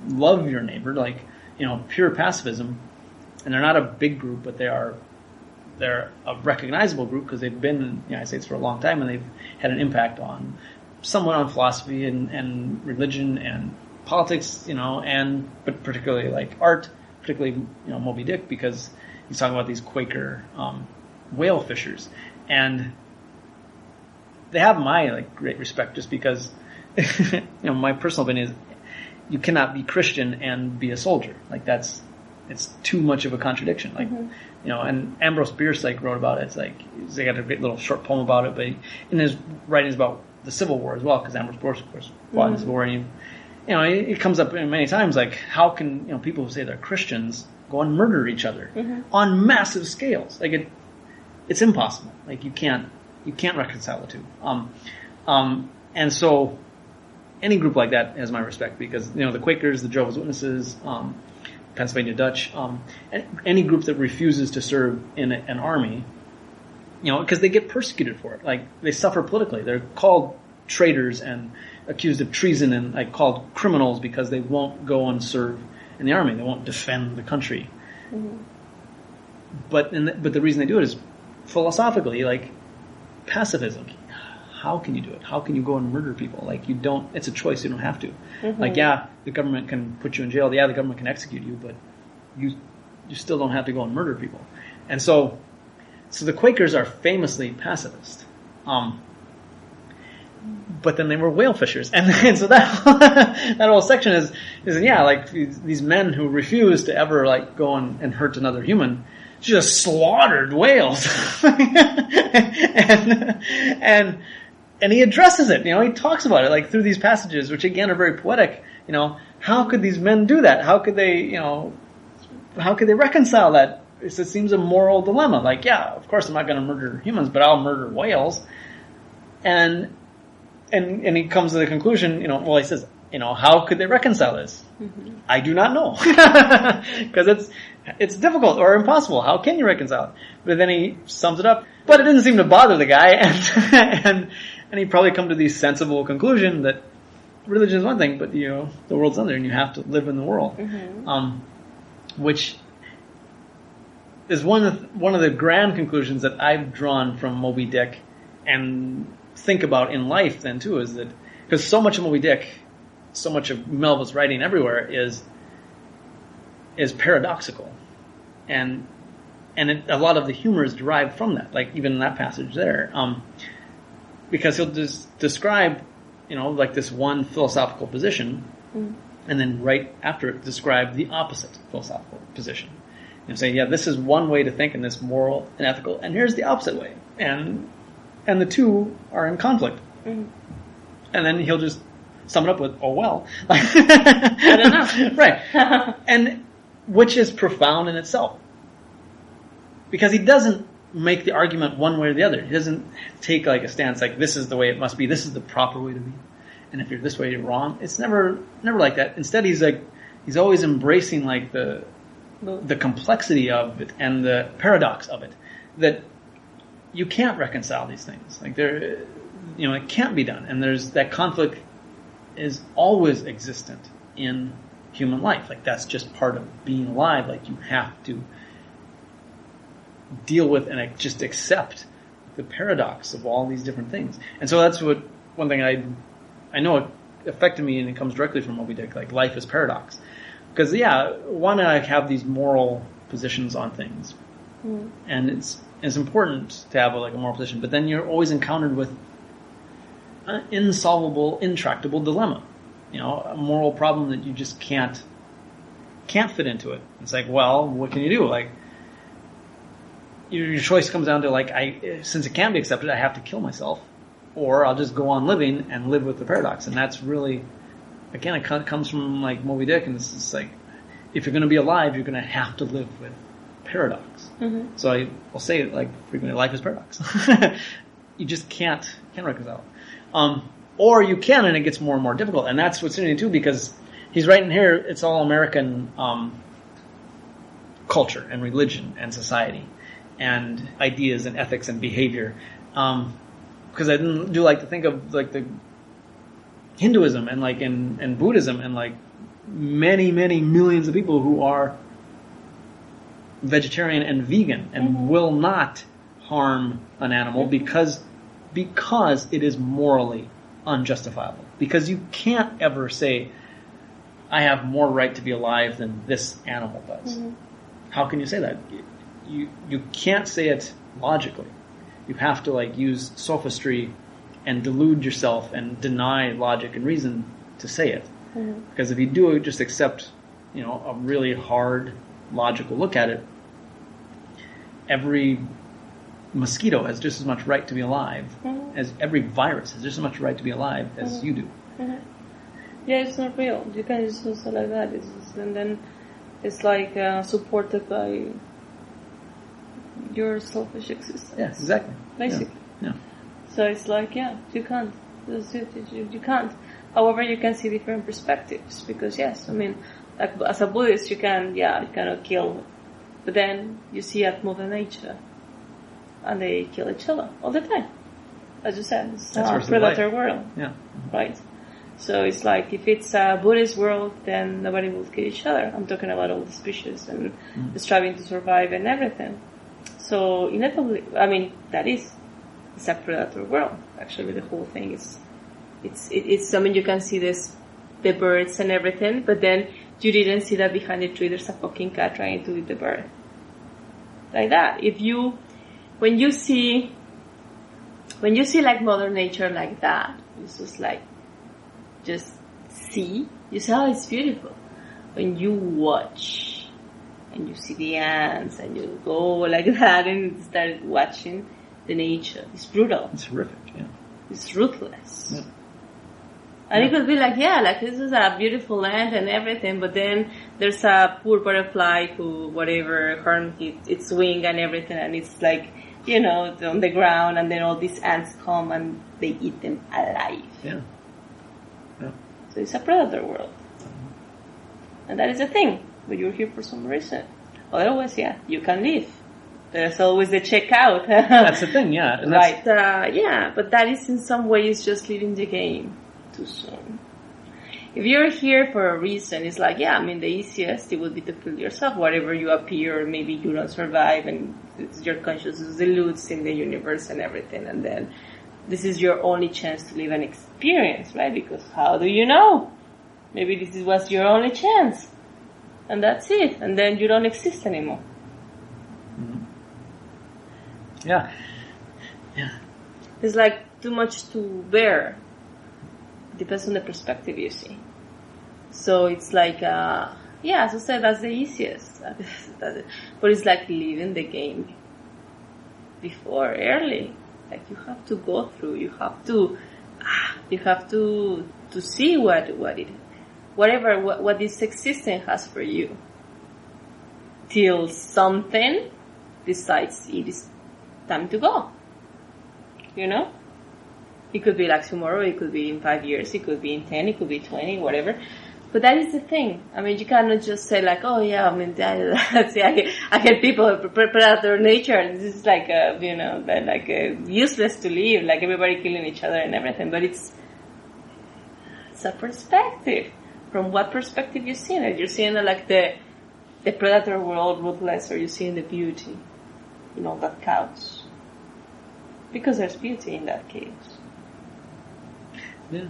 love your neighbor, like pure pacifism. And they're not a big group, but they're a recognizable group because they've been in the United States for a long time and they've had an impact on somewhat on philosophy and religion and politics, but particularly like art, particularly Moby Dick, because he's talking about these Quaker whale fishers, and they have my great respect just because my personal opinion is you cannot be Christian and be a soldier. It's too much of a contradiction. And Ambrose Bierce wrote about it. They got a great little short poem about it, but in his writings about the Civil War as well, because Ambrose Bierce, of course, fought in the Civil War, and it comes up many times how can people who say they're Christians go and murder each other on massive scales? It's impossible. You can't reconcile the two. And so any group like that has my respect because the Quakers, the Jehovah's Witnesses, Pennsylvania Dutch, any group that refuses to serve in an army, because they get persecuted for it. They suffer politically. They're called traitors and accused of treason and called criminals because they won't go and serve in the army. They won't defend the country. Mm-hmm. But the reason they do it is philosophically, like pacifism. How can you do it? How can you go and murder people? Like you don't. It's a choice. You don't have to. Mm-hmm. Like yeah, the government can put you in jail. Yeah, the government can execute you, but you still don't have to go and murder people. And so the Quakers are famously pacifist. But then they were whale fishers, and so that that whole section is yeah, like these men who refuse to ever like go and hurt another human, just slaughtered whales, and he addresses it. You know, he talks about it like through these passages, which again are very poetic. You know, how could these men do that? How could they reconcile that? It seems a moral dilemma. Like, yeah, of course I'm not going to murder humans, but I'll murder whales, and he comes to the conclusion, he says, how could they reconcile this? Mm-hmm. I do not know. Because it's difficult or impossible. How can you reconcile it? But then he sums it up. But it didn't seem to bother the guy, and he probably come to the sensible conclusion that religion is one thing, but the world's another, and you have to live in the world. Mm-hmm. Which is one of the grand conclusions that I've drawn from Moby Dick, and think about in life then too, is that because so much of Moby Dick, so much of Melville's writing everywhere is paradoxical, and a lot of the humor is derived from that, like even in that passage there, because he'll just describe like this one philosophical position, and then right after it describe the opposite philosophical position, and say, yeah, this is one way to think, and this moral and ethical, and here's the opposite way, and the two are in conflict. Mm-hmm. And then he'll just sum it up with, oh well. I don't know. Right. And which is profound in itself. Because he doesn't make the argument one way or the other. He doesn't take like a stance like, this is the way it must be, this is the proper way to be. And if you're this way, you're wrong. It's never like that. Instead, he's always embracing like the complexity of it and the paradox of it. That you can't reconcile these things. Like it can't be done. And there's that conflict is always existent in human life. Like that's just part of being alive. Like you have to deal with and just accept the paradox of all these different things. And so that's one thing I know it affected me, and it comes directly from Moby Dick. Like life is paradox. Because I have these moral positions on things, and it's important to have a moral position, but then you're always encountered with an insolvable, intractable dilemma. A moral problem that you just can't fit into it. It's like, well, what can you do? Like, your choice comes down to since it can't be accepted, I have to kill myself, or I'll just go on living and live with the paradox. And that's really, again, it comes from Moby Dick, and it's just if you're going to be alive, you're going to have to live with paradox. Mm-hmm. So I'll say it frequently, life is paradox. You just can't reconcile it. Or you can, and it gets more and more difficult. And that's what's interesting too, because he's writing here, it's all American culture and religion and society and ideas and ethics and behavior. Because I do like to think of the Hinduism and and Buddhism and many, many millions of people who are vegetarian and vegan and will not harm an animal because it is morally unjustifiable. Because you can't ever say, I have more right to be alive than this animal does. Mm-hmm. How can you say that? You can't say it logically. You have to use sophistry and delude yourself and deny logic and reason to say it. Mm-hmm. Because if you do just accept, a really hard logical look at it, every mosquito has just as much right to be alive as every virus has just as much right to be alive as you do. Mm-hmm. Yeah, it's not real. You can just say like that. And then it's supported by your selfish existence. Yes, exactly. Basically. Yeah. So it's you can't. You can't. However, you can see different perspectives because yes, I mean, as a Buddhist, you cannot kill, but then you see at Mother Nature, and they kill each other all the time. As you said, it's a predator world. Yeah. Right. So it's like if it's a Buddhist world, then nobody will kill each other. I'm talking about all the species and striving to survive and everything. So inevitably, I mean, it's a predator world. Actually, the whole thing is, it's. I mean, you can see the birds and everything, but then you didn't see that behind the tree there's a fucking cat trying to eat the bird. Like that. When you see like Mother Nature like that, it's just like, just see, you see how it's beautiful. When you watch and you see the ants and you go like that and start watching the nature, it's brutal. It's horrific, yeah. It's ruthless. Yeah. And it could be like, yeah, like this is a beautiful land and everything, but then there's a poor butterfly who, whatever, harmed its wing and everything, and it's like, you know, on the ground, and then all these ants come and they eat them alive. Yeah. Yeah. So it's a predator world. And that is the thing, but you're here for some reason. Otherwise, yeah, you can leave. There's always the checkout. That's the thing, yeah. And right. Yeah, but that is in some ways just leaving the game too soon. If you're here for a reason, it's like, yeah, I mean, the easiest, it would be to kill yourself, whatever you appear, or maybe you don't survive, and your consciousness eludes in the universe and everything, and then this is your only chance to live an experience, right? Because how do you know? Maybe this was your only chance, and that's it, and then you don't exist anymore. Mm-hmm. Yeah. Yeah. It's like too much to bear. Depends on the perspective you see. So it's like, yeah, as I said, that's the easiest. But it's like living the game before, early. Like you have to go through, you have to see what this existence has for you. Till something decides it is time to go. You know? It could be like tomorrow, it could be in 5 years, it could be in 10, it could be 20, whatever. But that is the thing. I mean, you cannot just say like, oh yeah, I mean, I get people predator nature, and this is like useless to live, like everybody killing each other and everything. But it's a perspective. From what perspective you're seeing it? You're seeing it like the predator world ruthless, or you're seeing the beauty in all that chaos. Because there's beauty in that chaos. Yeah.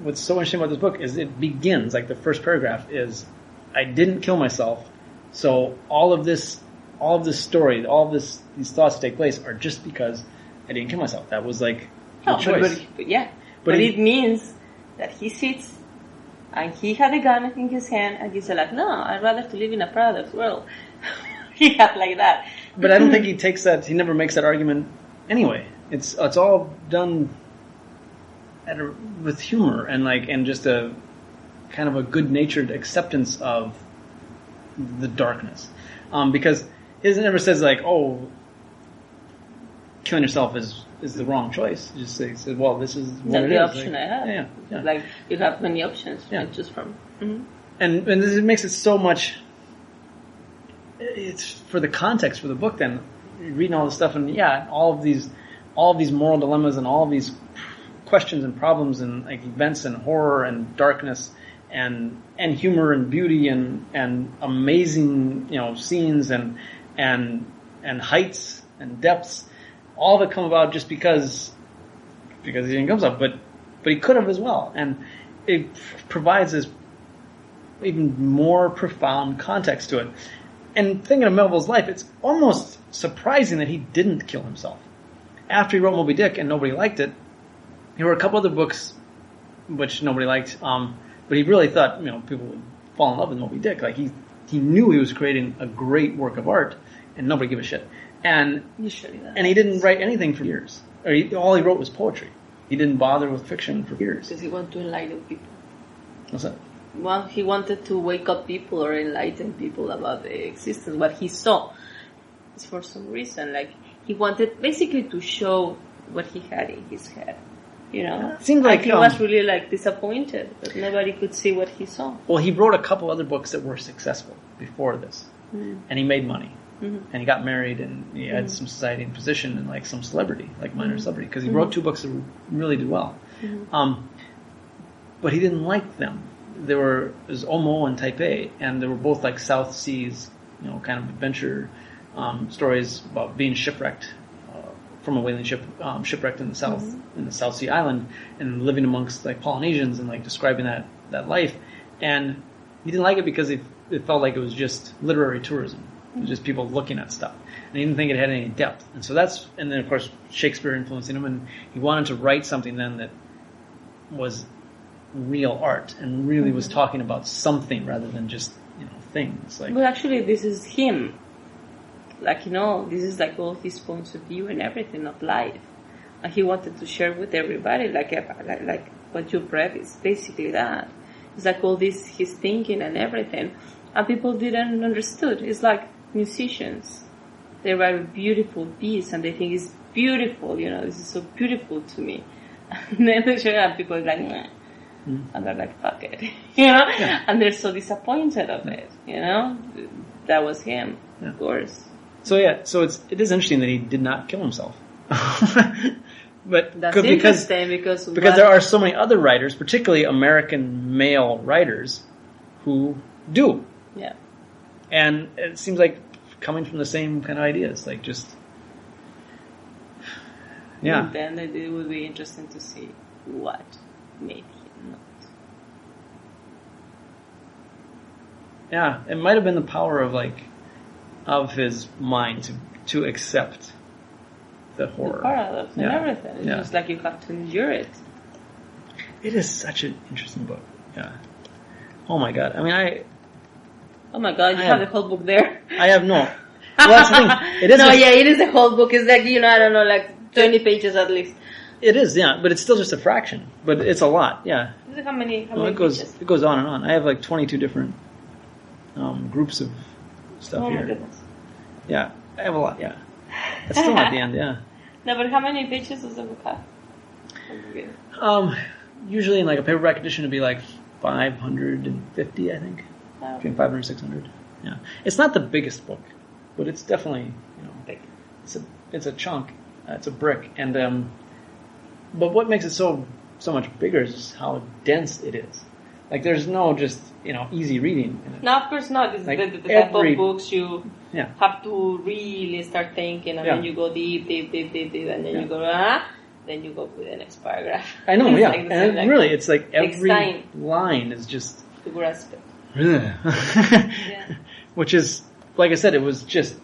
What's so interesting about this book is it begins, like the first paragraph is, I didn't kill myself, so all of this story, these thoughts that take place are just because I didn't kill myself. That was like a choice. But it means that he sits and he had a gun in his hand and he said like, no, I'd rather to live in a predator's world. He had like that. But I don't think he never makes that argument anyway. It's all done with humor and just a kind of a good-natured acceptance of the darkness, because it never says like, oh, killing yourself is the wrong choice. It just says, well, this is what it is. That's the option like, I have. Yeah. Like you have many options to choose from. Mm-hmm. And this makes it so much. It's for the context for the book. Then reading all this stuff and all of these moral dilemmas and all of these questions and problems and like events and horror and darkness and humor and beauty and amazing scenes and heights and depths, all that come about just because he didn't kill himself, but he could have as well, and it provides this even more profound context to it. And thinking of Melville's life, it's almost surprising that he didn't kill himself. After he wrote Moby Dick and nobody liked it, there were a couple other books which nobody liked, but he really thought people would fall in love with Moby Dick. Like he knew he was creating a great work of art, and nobody gave a shit. And he didn't write anything for years. All he wrote was poetry. He didn't bother with fiction for years. Because he wanted to enlighten people. What's that? Well, he wanted to wake up people or enlighten people about the existence, what he saw. It's for some reason, like he wanted basically to show what he had in his head. It seemed like he was really like disappointed that nobody could see what he saw. Well, he wrote a couple other books that were successful before this, and he made money, and he got married, and he had some society and position and like some celebrity, like minor celebrity, because he wrote 2 books that really did well. but he didn't like them. There was Omo and Taipei, and they were both like South Seas, kind of adventure stories about being shipwrecked from a whaling ship, shipwrecked in the South Sea Island, and living amongst like Polynesians and like describing that life. And he didn't like it because it felt like it was just literary tourism. It was just people looking at stuff. And he didn't think it had any depth. And so and then of course Shakespeare influencing him, and he wanted to write something then that was real art and really was talking about something rather than just, things. Like, but actually this is him. Like, this is like all his points of view and everything of life. And he wanted to share with everybody, like what you've read is basically that. It's like all this, his thinking and everything. And people didn't understood. It's like musicians. They write a beautiful piece and they think it's beautiful, this is so beautiful to me. And then they show up, people are like, nah. And they're like, fuck it. Yeah. And they're so disappointed of it, That was him, of course. So it is interesting that he did not kill himself. But that's interesting because there are so many other writers, particularly American male writers, who do. Yeah. And it seems like coming from the same kind of ideas, like just yeah. And then it would be interesting to see what made him not. Yeah, it might have been the power of his mind to accept the horror. The paradox and everything. It's just like you have to endure it. It is such an interesting book. Yeah. Oh my god. I mean, oh my god, you have the whole book there? I have no. Well, that's the thing. It is. It is a whole book. It's like, I don't know, like 20 pages at least. It is, yeah, but it's still just a fraction. But it's a lot, yeah. How many pages? It goes on and on. I have like 22 different groups of stuff here. Oh my goodness. Yeah, I have a lot, yeah. It's still not the end, yeah. No, but how many pages does the book have? Usually in like a paperback edition it'd be like 550, I think. Oh. Between 500 and 600. Yeah. It's not the biggest book, but it's definitely, big. It's a chunk. It's a brick. And but what makes it so much bigger is just how dense it is. Like there's no just, easy reading in it. No, of course not. It's like the type of books you have to really start thinking, and then you go deep, and then you go, then you go to the next paragraph. I know, it's yeah. like and like really, it's like every time line is just... to grasp it. Yeah. Which is, like I said, it was just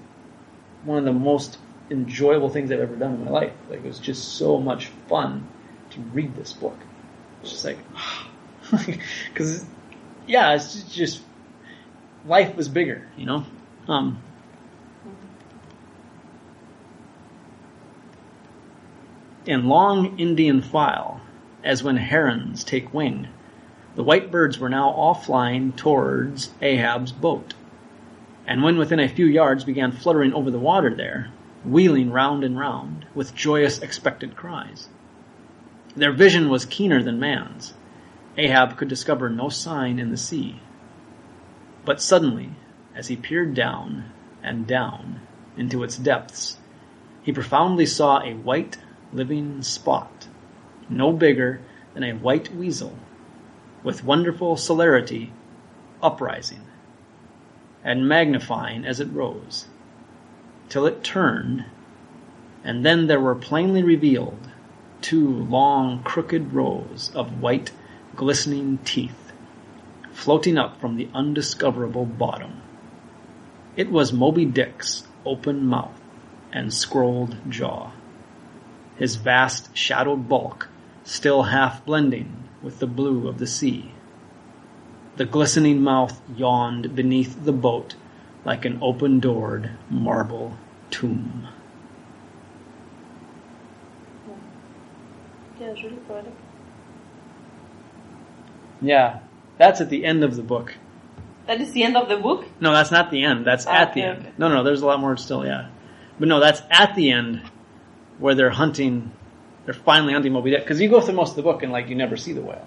one of the most enjoyable things I've ever done in my life. Like, it was just so much fun to read this book. It's just like... Because, it's just... Life was bigger, In long Indian file, as when herons take wing, the white birds were now all flying towards Ahab's boat, and when within a few yards began fluttering over the water there, wheeling round and round, with joyous expectant cries. Their vision was keener than man's. Ahab could discover no sign in the sea. But suddenly, as he peered down and down into its depths, he profoundly saw a white, living spot, no bigger than a white weasel, with wonderful celerity uprising, and magnifying as it rose, till it turned, and then there were plainly revealed 2 long crooked rows of white glistening teeth, floating up from the undiscoverable bottom. It was Moby Dick's open mouth and scrolled jaw, his vast shadowed bulk still half blending with the blue of the sea. The glistening mouth yawned beneath the boat like an open-doored marble tomb. Yeah, it's really poetic. Yeah, that's at the end of the book. That is the end of the book? No, that's not the end. That's at the end. Okay. No, there's a lot more still, yeah. But no, that's at the end where they're finally hunting Moby Dick. Because you go through most of the book and, you never see the whale.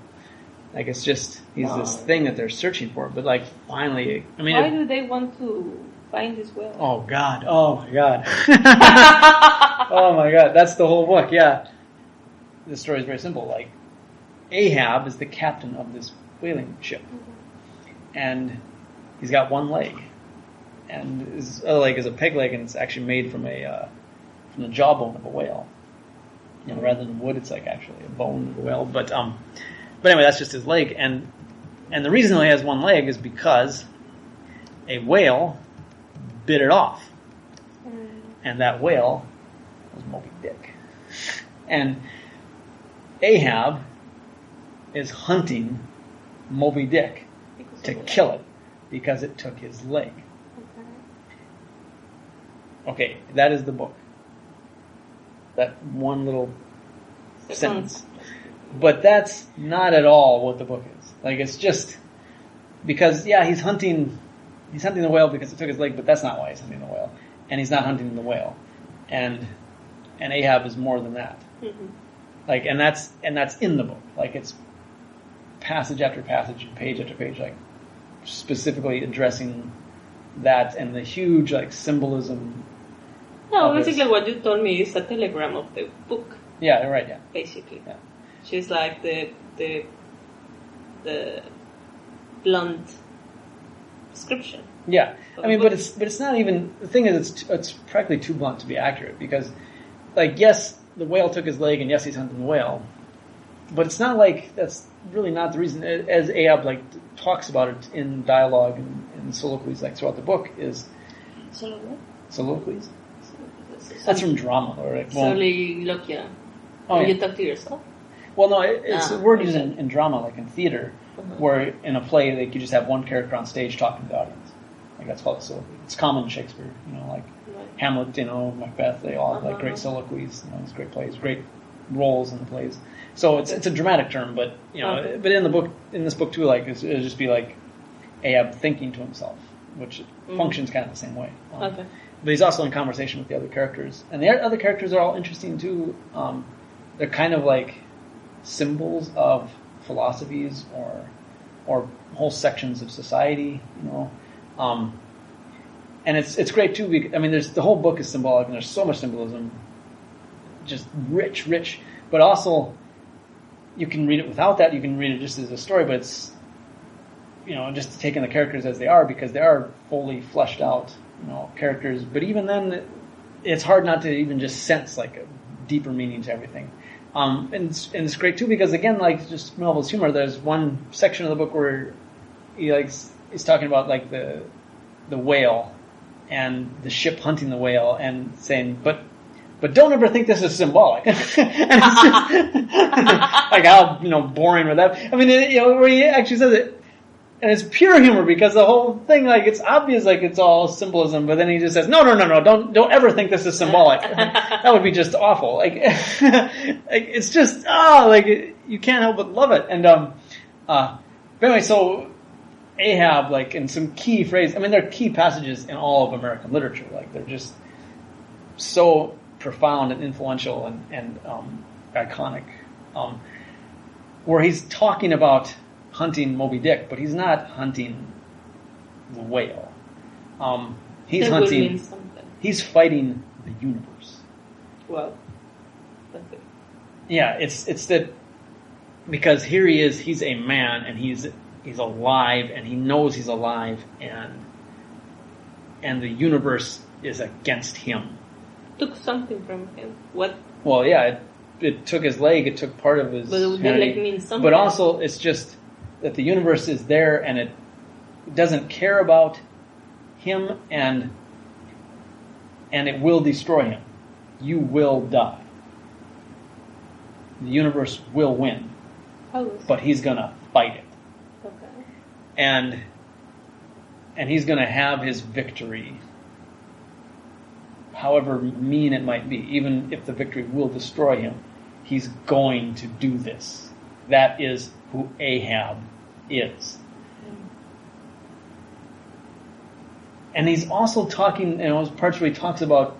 Like, it's just, he's this thing that they're searching for. But, finally, why do they want to find this whale? Oh, God. Oh, my God. Oh, my God. That's the whole book, yeah. The story is very simple. Ahab is the captain of this whaling ship, and he's got one leg, and his other leg is a peg leg, and it's actually made from the jawbone of a whale. You know, rather than wood, it's like actually a bone of a whale. But anyway, that's just his leg, and the reason he has one leg is because a whale bit it off, and that whale was Moby Dick, and Ahab is hunting Moby Dick to kill it because it took his leg. Okay, that is the book. That one little sentence. But that's not at all what the book is. Like, it's just because, yeah, he's hunting the whale because it took his leg, but that's not why he's hunting the whale. And he's not hunting the whale. And Ahab is more than that. Mm-hmm. Like, and that's in the book. Like, it's passage after passage, page after page, like specifically addressing that and the huge like symbolism. No, basically what you told me is a telegram of the book. Yeah, right. Yeah, basically. Yeah. She's like the blunt description. Yeah, I mean, but it's not even, the thing is it's practically too blunt to be accurate because, like, yes, the whale took his leg and yes, he's hunting the whale, but it's not like that's really not the reason. As Ahab like talks about it in dialogue and soliloquies like throughout the book is soliloquies. That's from drama, or like, soliloquia. Oh, you talk to yourself. Well, no, it's a word used in drama, like in theater, where in a play like you just have one character on stage talking to the audience. Like that's called a soliloquy. It's common in Shakespeare, you know, like Hamlet, you know, Macbeth. They all have like great soliloquies. You know, it's great plays, great roles in the plays. So it's a dramatic term, but you know, but in this book too, like it'll just be like Ahab thinking to himself, which functions kind of the same way. But he's also in conversation with the other characters, and the other characters are all interesting too. They're kind of like symbols of philosophies or whole sections of society, you know. And it's great too. Because, I mean, the whole book is symbolic, and there's so much symbolism, just rich. But also, you can read it without that. You can read it just as a story, but it's, you know, just taking the characters as they are because they are fully fleshed out, you know, characters. But even then, it's hard not to even just sense like a deeper meaning to everything. And it's great too because again, like just Melville's humor. There's one section of the book where he's talking about like the whale and the ship hunting the whale and saying, but don't ever think this is symbolic. And it's like how, you know, boring would that? I mean, you know, where he actually says it. And it's pure humor because the whole thing, like, it's obvious, like, it's all symbolism, but then he just says, no, don't ever think this is symbolic. That would be just awful. Like, it's just, you can't help but love it. And, but anyway, so Ahab, like, in some key phrases, I mean, there are key passages in all of American literature. Like, they're just so profound and influential and iconic, where he's talking about hunting Moby Dick, but he's not hunting the whale. He's fighting the universe. Well, that's it. Yeah, it's that because here he is, he's a man and he's alive and he knows he's alive and the universe is against him. Took something from him. What? Well, yeah, it took his leg, it took part of his But would that leg mean something? But also it's just that the universe is there and it doesn't care about him and it will destroy him. You will die. The universe will win. But he's gonna fight it. Okay. And he's gonna have his victory, however mean it might be. Even if the victory will destroy him, he's going to do this. That is who Ahab is. And he's also talking, you know, parts where he talks about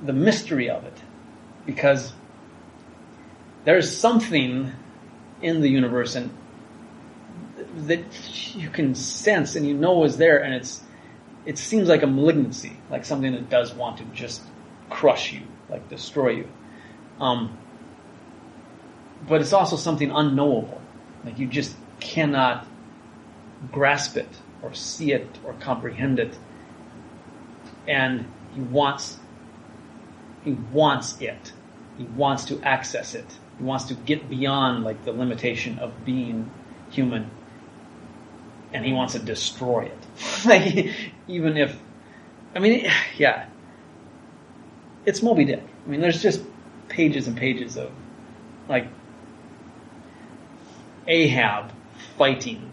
the mystery of it. Because there's something in the universe and that you can sense and you know is there, and it seems like a malignancy, like something that does want to just crush you, like destroy you. but it's also something unknowable. Like you just cannot grasp it or see it or comprehend it. And he wants it. He wants to access it. He wants to get beyond like the limitation of being human. And he wants to destroy it. Like, even if, I mean, yeah. It's Moby Dick. I mean, there's just pages and pages of, like, Ahab fighting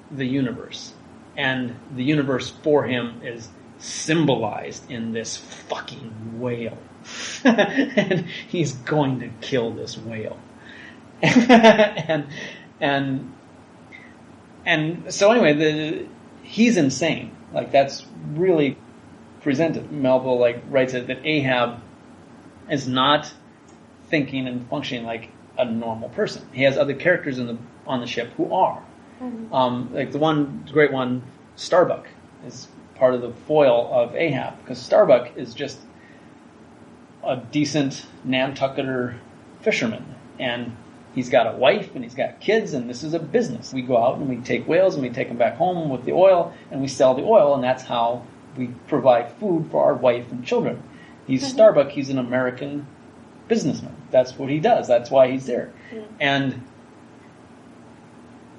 the universe. And the universe for him is symbolized in this fucking whale. And he's going to kill this whale. and so anyway, he's insane. Like, that's really presented. Melville, like, writes it that Ahab is not thinking and functioning like a normal person. He has other characters on the ship who are. Mm-hmm. Like the great one, Starbuck, is part of the foil of Ahab, because Starbuck is just a decent Nantucketer fisherman, and he's got a wife and he's got kids, and this is a business. We go out and we take whales and we take them back home with the oil, and we sell the oil, and that's how we provide food for our wife and children. He's mm-hmm. Starbuck. He's an American businessman. That's what he does. That's why he's there. Mm-hmm.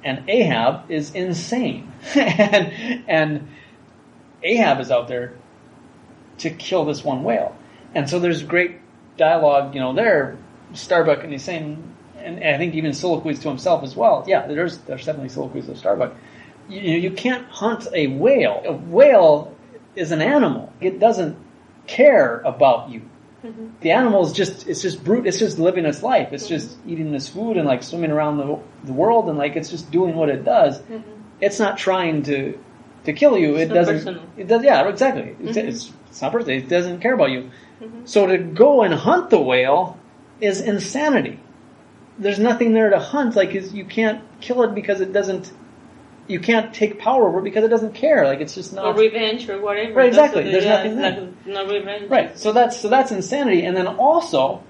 And Ahab is insane. and Ahab is out there to kill this one whale. And so there's great dialogue, there, Starbuck, and he's saying, and I think even soliloquies to himself as well. Yeah, there's definitely soliloquies of Starbuck. You can't hunt a whale. A whale is an animal. It doesn't care about you. Mm-hmm. The animal is just brute. It's just living its life. It's mm-hmm. just eating its food and like swimming around the world, and like it's just doing what it does. Mm-hmm. It's not trying to kill you. It doesn't. Personal. It does. Yeah, exactly. Mm-hmm. It's not personal. It doesn't care about you. Mm-hmm. So to go and hunt the whale is insanity. There's nothing there to hunt. Like you can't kill it because it doesn't. You can't take power over it because it doesn't care. Like it's just not. Or revenge or whatever. Right, exactly. There's nothing there. Like, no revenge. Right. So that's insanity. And then also,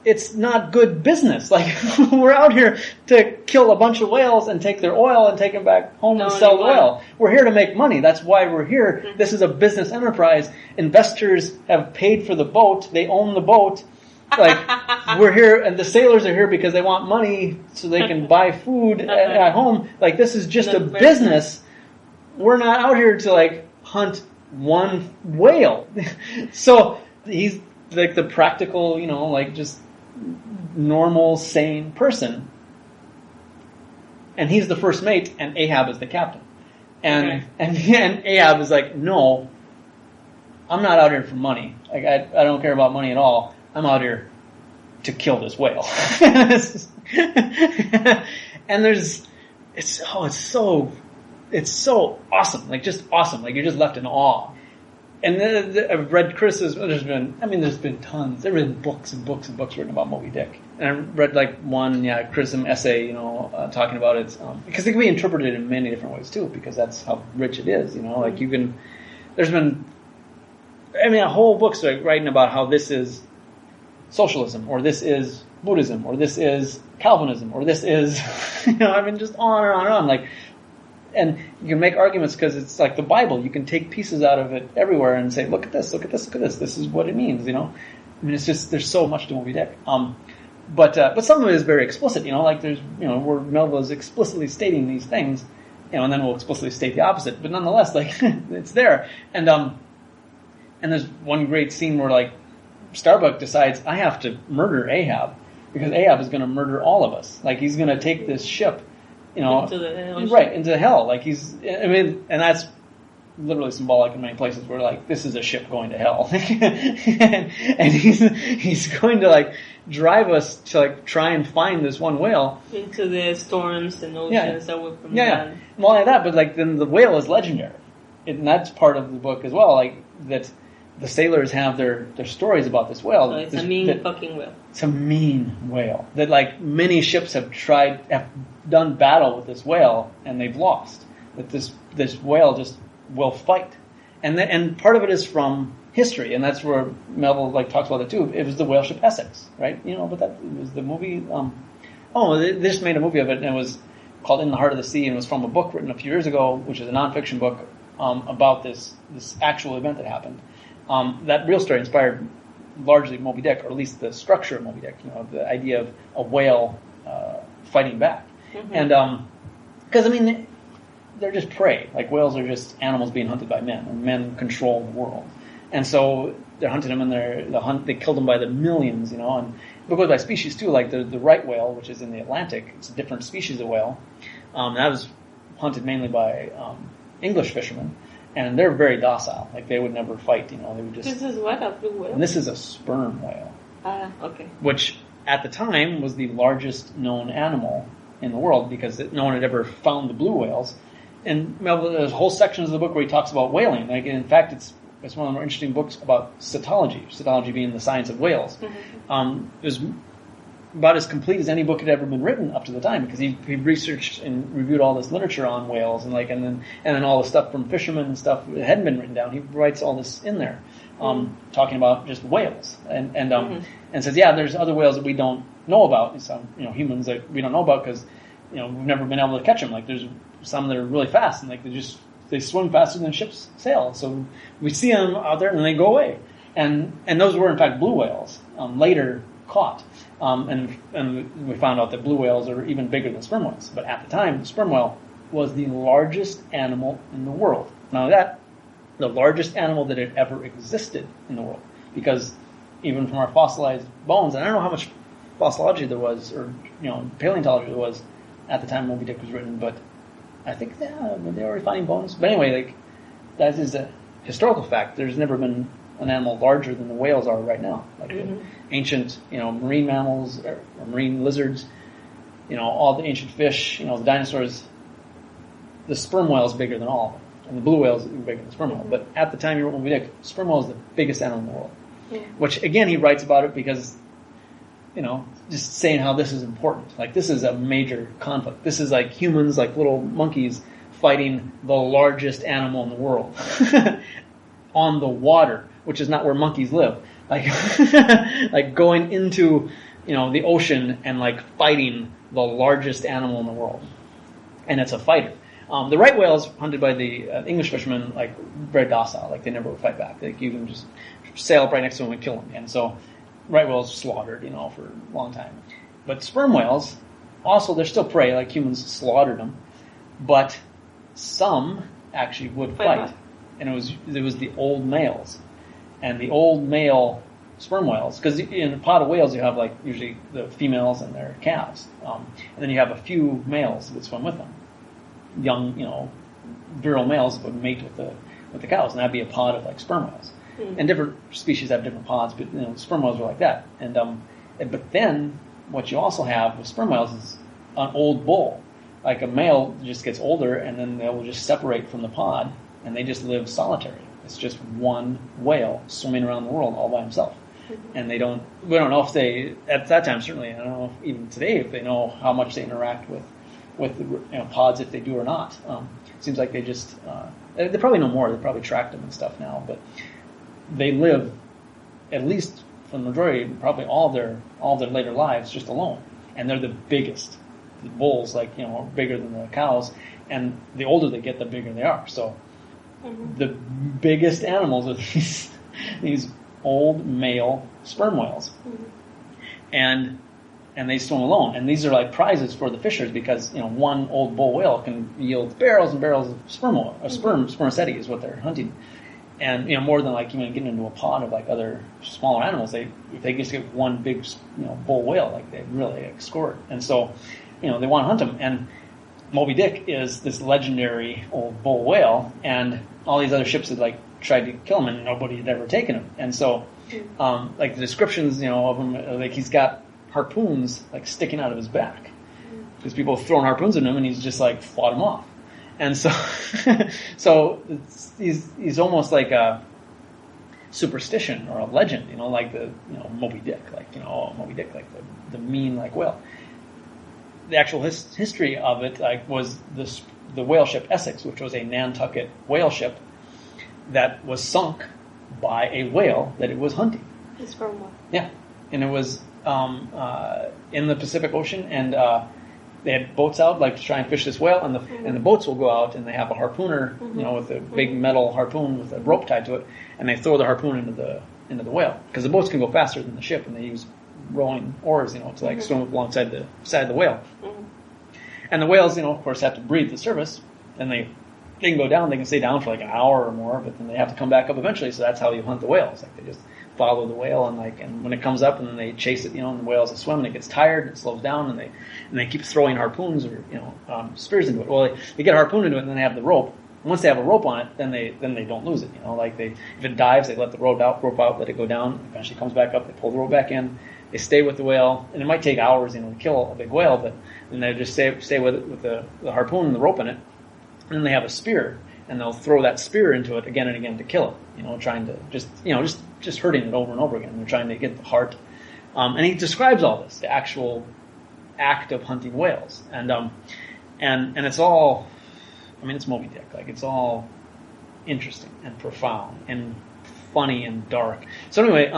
it's not good business. Like we're out here to kill a bunch of whales and take their oil and take them back home and sell the oil. We're here to make money. That's why we're here. Mm-hmm. This is a business enterprise. Investors have paid for the boat. They own the boat. Like, we're here, and the sailors are here because they want money so they can buy food at home. Like, this is just a business. We're not out here to, like, hunt one whale. So, he's, like, the practical, like, just normal, sane person. And he's the first mate, and Ahab is the captain. And Ahab is like, no, I'm not out here for money. Like, I don't care about money at all. I'm out here to kill this whale. And it's so awesome. Like, just awesome. Like, you're just left in awe. And I've read criticism. There's been tons. There have been books and books and books written about Moby Dick. And I read like one, criticism essay, talking about it, because it can be interpreted in many different ways too, because that's how rich it is, like there's been, a whole book's like writing about how this is socialism, or this is Buddhism, or this is Calvinism, or this is, just on and on and on. Like, and you can make arguments because it's like the Bible. You can take pieces out of it everywhere and say, look at this, look at this, look at this. This is what it means, it's just, there's so much to Moby Dick. But some of it is very explicit, like there's, where Melville is explicitly stating these things, and then we'll explicitly state the opposite. But nonetheless, like, it's there. And there's one great scene where, like, Starbuck decides, I have to murder Ahab, because Ahab is going to murder all of us. Like, he's going to take this ship, into the ocean. Right, into hell. Like, and that's literally symbolic in many places where, like, this is a ship going to hell. and he's going to, like, drive us to, like, try and find this one whale. Into the storms and oceans away from land. Yeah. Well, like that, but, like, then the whale is legendary. And that's part of the book as well, like, that the sailors have their stories about this whale. So it's a mean fucking whale. It's a mean whale. That, like, many ships have done battle with this whale, and they've lost. That this whale just will fight. And part of it is from history, and that's where Melville like talks about it too. It was the whale ship Essex, right? But that it was the movie. They just made a movie of it, and it was called In the Heart of the Sea, and it was from a book written a few years ago, which is a nonfiction book about this actual event that happened. That real story inspired largely Moby Dick, or at least the structure of Moby Dick. The idea of a whale fighting back, and because they're just prey. Like whales are just animals being hunted by men, and men control the world. And so they're hunting them, and they killed them by the millions, and it goes by species too. Like the right whale, which is in the Atlantic, it's a different species of whale. That was hunted mainly by English fishermen, and they're very docile. Like they would never fight. They would just. This is what, a blue whale? And this is a sperm whale. Okay. Which at the time was the largest known animal in the world because no one had ever found the blue whales. And there's whole sections of the book where he talks about whaling. Like in fact, it's one of the more interesting books about cetology. Cetology being the science of whales. It was about as complete as any book had ever been written up to the time because he researched and reviewed all this literature on whales and then all the stuff from fishermen and stuff that hadn't been written down. He writes all this in there, talking about just whales and says, there's other whales that we don't know about. And some humans that we don't know about because we've never been able to catch them. Like there's some that are really fast and like they swim faster than ships sail. So we see them out there and they go away. And those were in fact blue whales, later caught. And we found out that blue whales are even bigger than sperm whales. But at the time, the sperm whale was the largest animal in the world. Not only that, the largest animal that had ever existed in the world. Because even from our fossilized bones, and I don't know how much fossilology there was, or paleontology there was at the time Moby Dick was written, but I think they were already finding bones. But anyway, like that is a historical fact. There's never been an animal larger than the whales are right now. Like the ancient, marine mammals or marine lizards, all the ancient fish, the dinosaurs. The sperm whale is bigger than all of them, and the blue whale is bigger than the sperm whale. But at the time you wrote Moby Dick, sperm whale is the biggest animal in the world. Which again, he writes about it because, just saying how this is important. Like this is a major conflict. This is like humans, like little monkeys, fighting the largest animal in the world on the water, which is not where monkeys live. Like, like going into, the ocean and like fighting the largest animal in the world, and it's a fighter. The right whale is hunted by the English fishermen, like very docile. Like they never would fight back. Like you can just sail up right next to them and kill them. And so right whales slaughtered, for a long time. But sperm whales, also they're still prey. Like humans slaughtered them, but some actually would fight. And it was the old males, and the old male sperm whales. Because in a pod of whales, you have like usually the females and their calves, and then you have a few males that swim with them. Young, virile males would mate with the cows, and that'd be a pod of like sperm whales. And different species have different pods, but sperm whales are like that. And but then what you also have with sperm whales is an old bull. Like a male just gets older, and then they will just separate from the pod, and they just live solitary. It's just one whale swimming around the world all by himself. And we don't know if they, at that time certainly, I don't know if even today, if they know how much they interact with the pods, if they do or not. It seems like they just, they probably know more. They probably track them and stuff now, but they live, at least for the majority, probably all their later lives just alone. And they're the biggest. The bulls, like, are bigger than the cows, and the older they get, the bigger they are. So the biggest animals are these old male sperm whales. And they swim alone. And these are like prizes for the fishers because, one old bull whale can yield barrels and barrels of sperm oil, or spermaceti is what they're hunting. And, more than like even getting into a pod of like other smaller animals, if they just get one big, bull whale, like they really score it. And so, they want to hunt them. And Moby Dick is this legendary old bull whale, and all these other ships had like tried to kill him, and nobody had ever taken him. And so, like the descriptions, of him, like he's got harpoons like sticking out of his back because people have thrown harpoons at him, and he's just like fought them off. And so, he's almost like a superstition or a legend, like the Moby Dick, like Moby Dick, like the mean like whale. The actual history of it was the whale ship Essex, which was a Nantucket whale ship that was sunk by a whale that it was hunting. It's from what? Yeah, and it was in the Pacific Ocean, and they had boats out like to try and fish this whale, and the boats will go out and they have a harpooner, with a big metal harpoon with a rope tied to it, and they throw the harpoon into the whale because the boats can go faster than the ship, and they use rowing oars, to like swim alongside the side of the whale. And the whales, of course, have to breathe the surface, and they can go down. They can stay down for like an hour or more, but then they have to come back up eventually. So that's how you hunt the whales. Like they just follow the whale, and when it comes up, and then they chase it. And the whales will swim, and it gets tired, it slows down, and they keep throwing harpoons or spears into it. Well, they get a harpoon into it, and then they have the rope. And once they have a rope on it, then they don't lose it. If it dives, they let the rope out, let it go down. Eventually, comes back up. They pull the rope back in. They stay with the whale, and it might take hours, to kill a big whale, but then they just stay with it with the harpoon and the rope in it. And then they have a spear, and they'll throw that spear into it again and again to kill it. Trying to just hurting it over and over again. They're trying to get the heart. And he describes all this, the actual act of hunting whales, and it's all, it's Moby Dick. Like it's all interesting and profound and funny and dark. So anyway,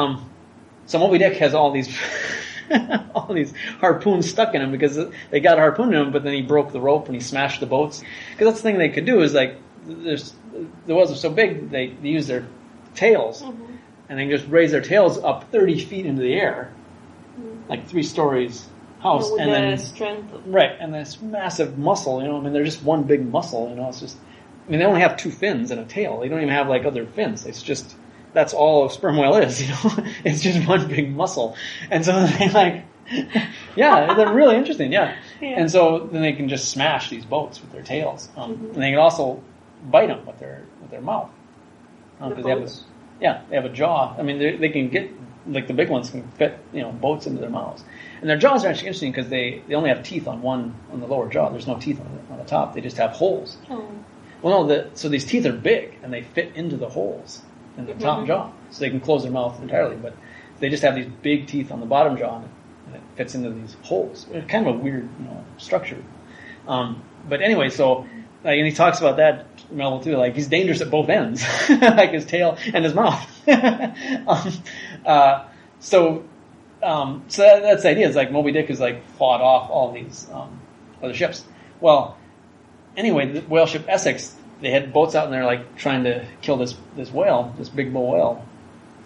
so Moby Dick has all these all these harpoons stuck in him because they got a harpoon in him, but then he broke the rope and he smashed the boats. Because that's the thing they could do is like the whales are so big they use their tails and they just raise their tails up 30 feet into the air, like 3 stories house, with and then strength. Right, and this massive muscle. They're just one big muscle. It's just. They only have 2 fins and a tail. They don't even have like other fins. It's just. That's all a sperm whale is, It's just one big muscle. And so they they're really interesting, yeah. And so then they can just smash these boats with their tails. And they can also bite them with their mouth. Because they have a jaw. They can get, like the big ones can fit, boats into their mouths. And their jaws are actually interesting because they only have teeth on the lower jaw. There's no teeth on the top. They just have holes. Oh. Well, no, so these teeth are big and they fit into the holes in the top jaw, so they can close their mouth entirely. But they just have these big teeth on the bottom jaw, and it fits into these holes. It's kind of a weird, structure. But anyway, so and he talks about that Melville too. Like he's dangerous at both ends, like his tail and his mouth. So that's the idea. It's like Moby Dick has like fought off all these other ships. Well, anyway, the whale ship Essex. They had boats out and they're like trying to kill this whale, this big bull whale.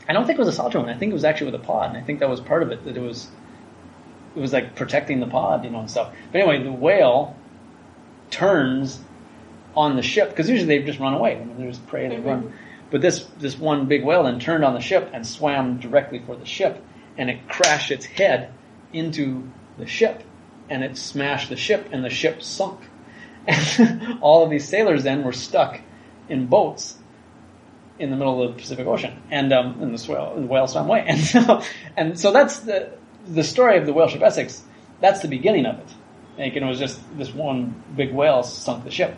I don't think it was a solitary one. I think it was actually with a pod, and I think that was part of it. That it was like protecting the pod, and stuff. But anyway, the whale turns on the ship because usually they just run away when there's prey. They run, but this one big whale then turned on the ship and swam directly for the ship, and it crashed its head into the ship, and it smashed the ship, and the ship sunk. And all of these sailors then were stuck in boats in the middle of the Pacific Ocean, and the whale swam away. And so that's the story of the whale ship Essex. That's the beginning of it. It was just this one big whale sunk the ship.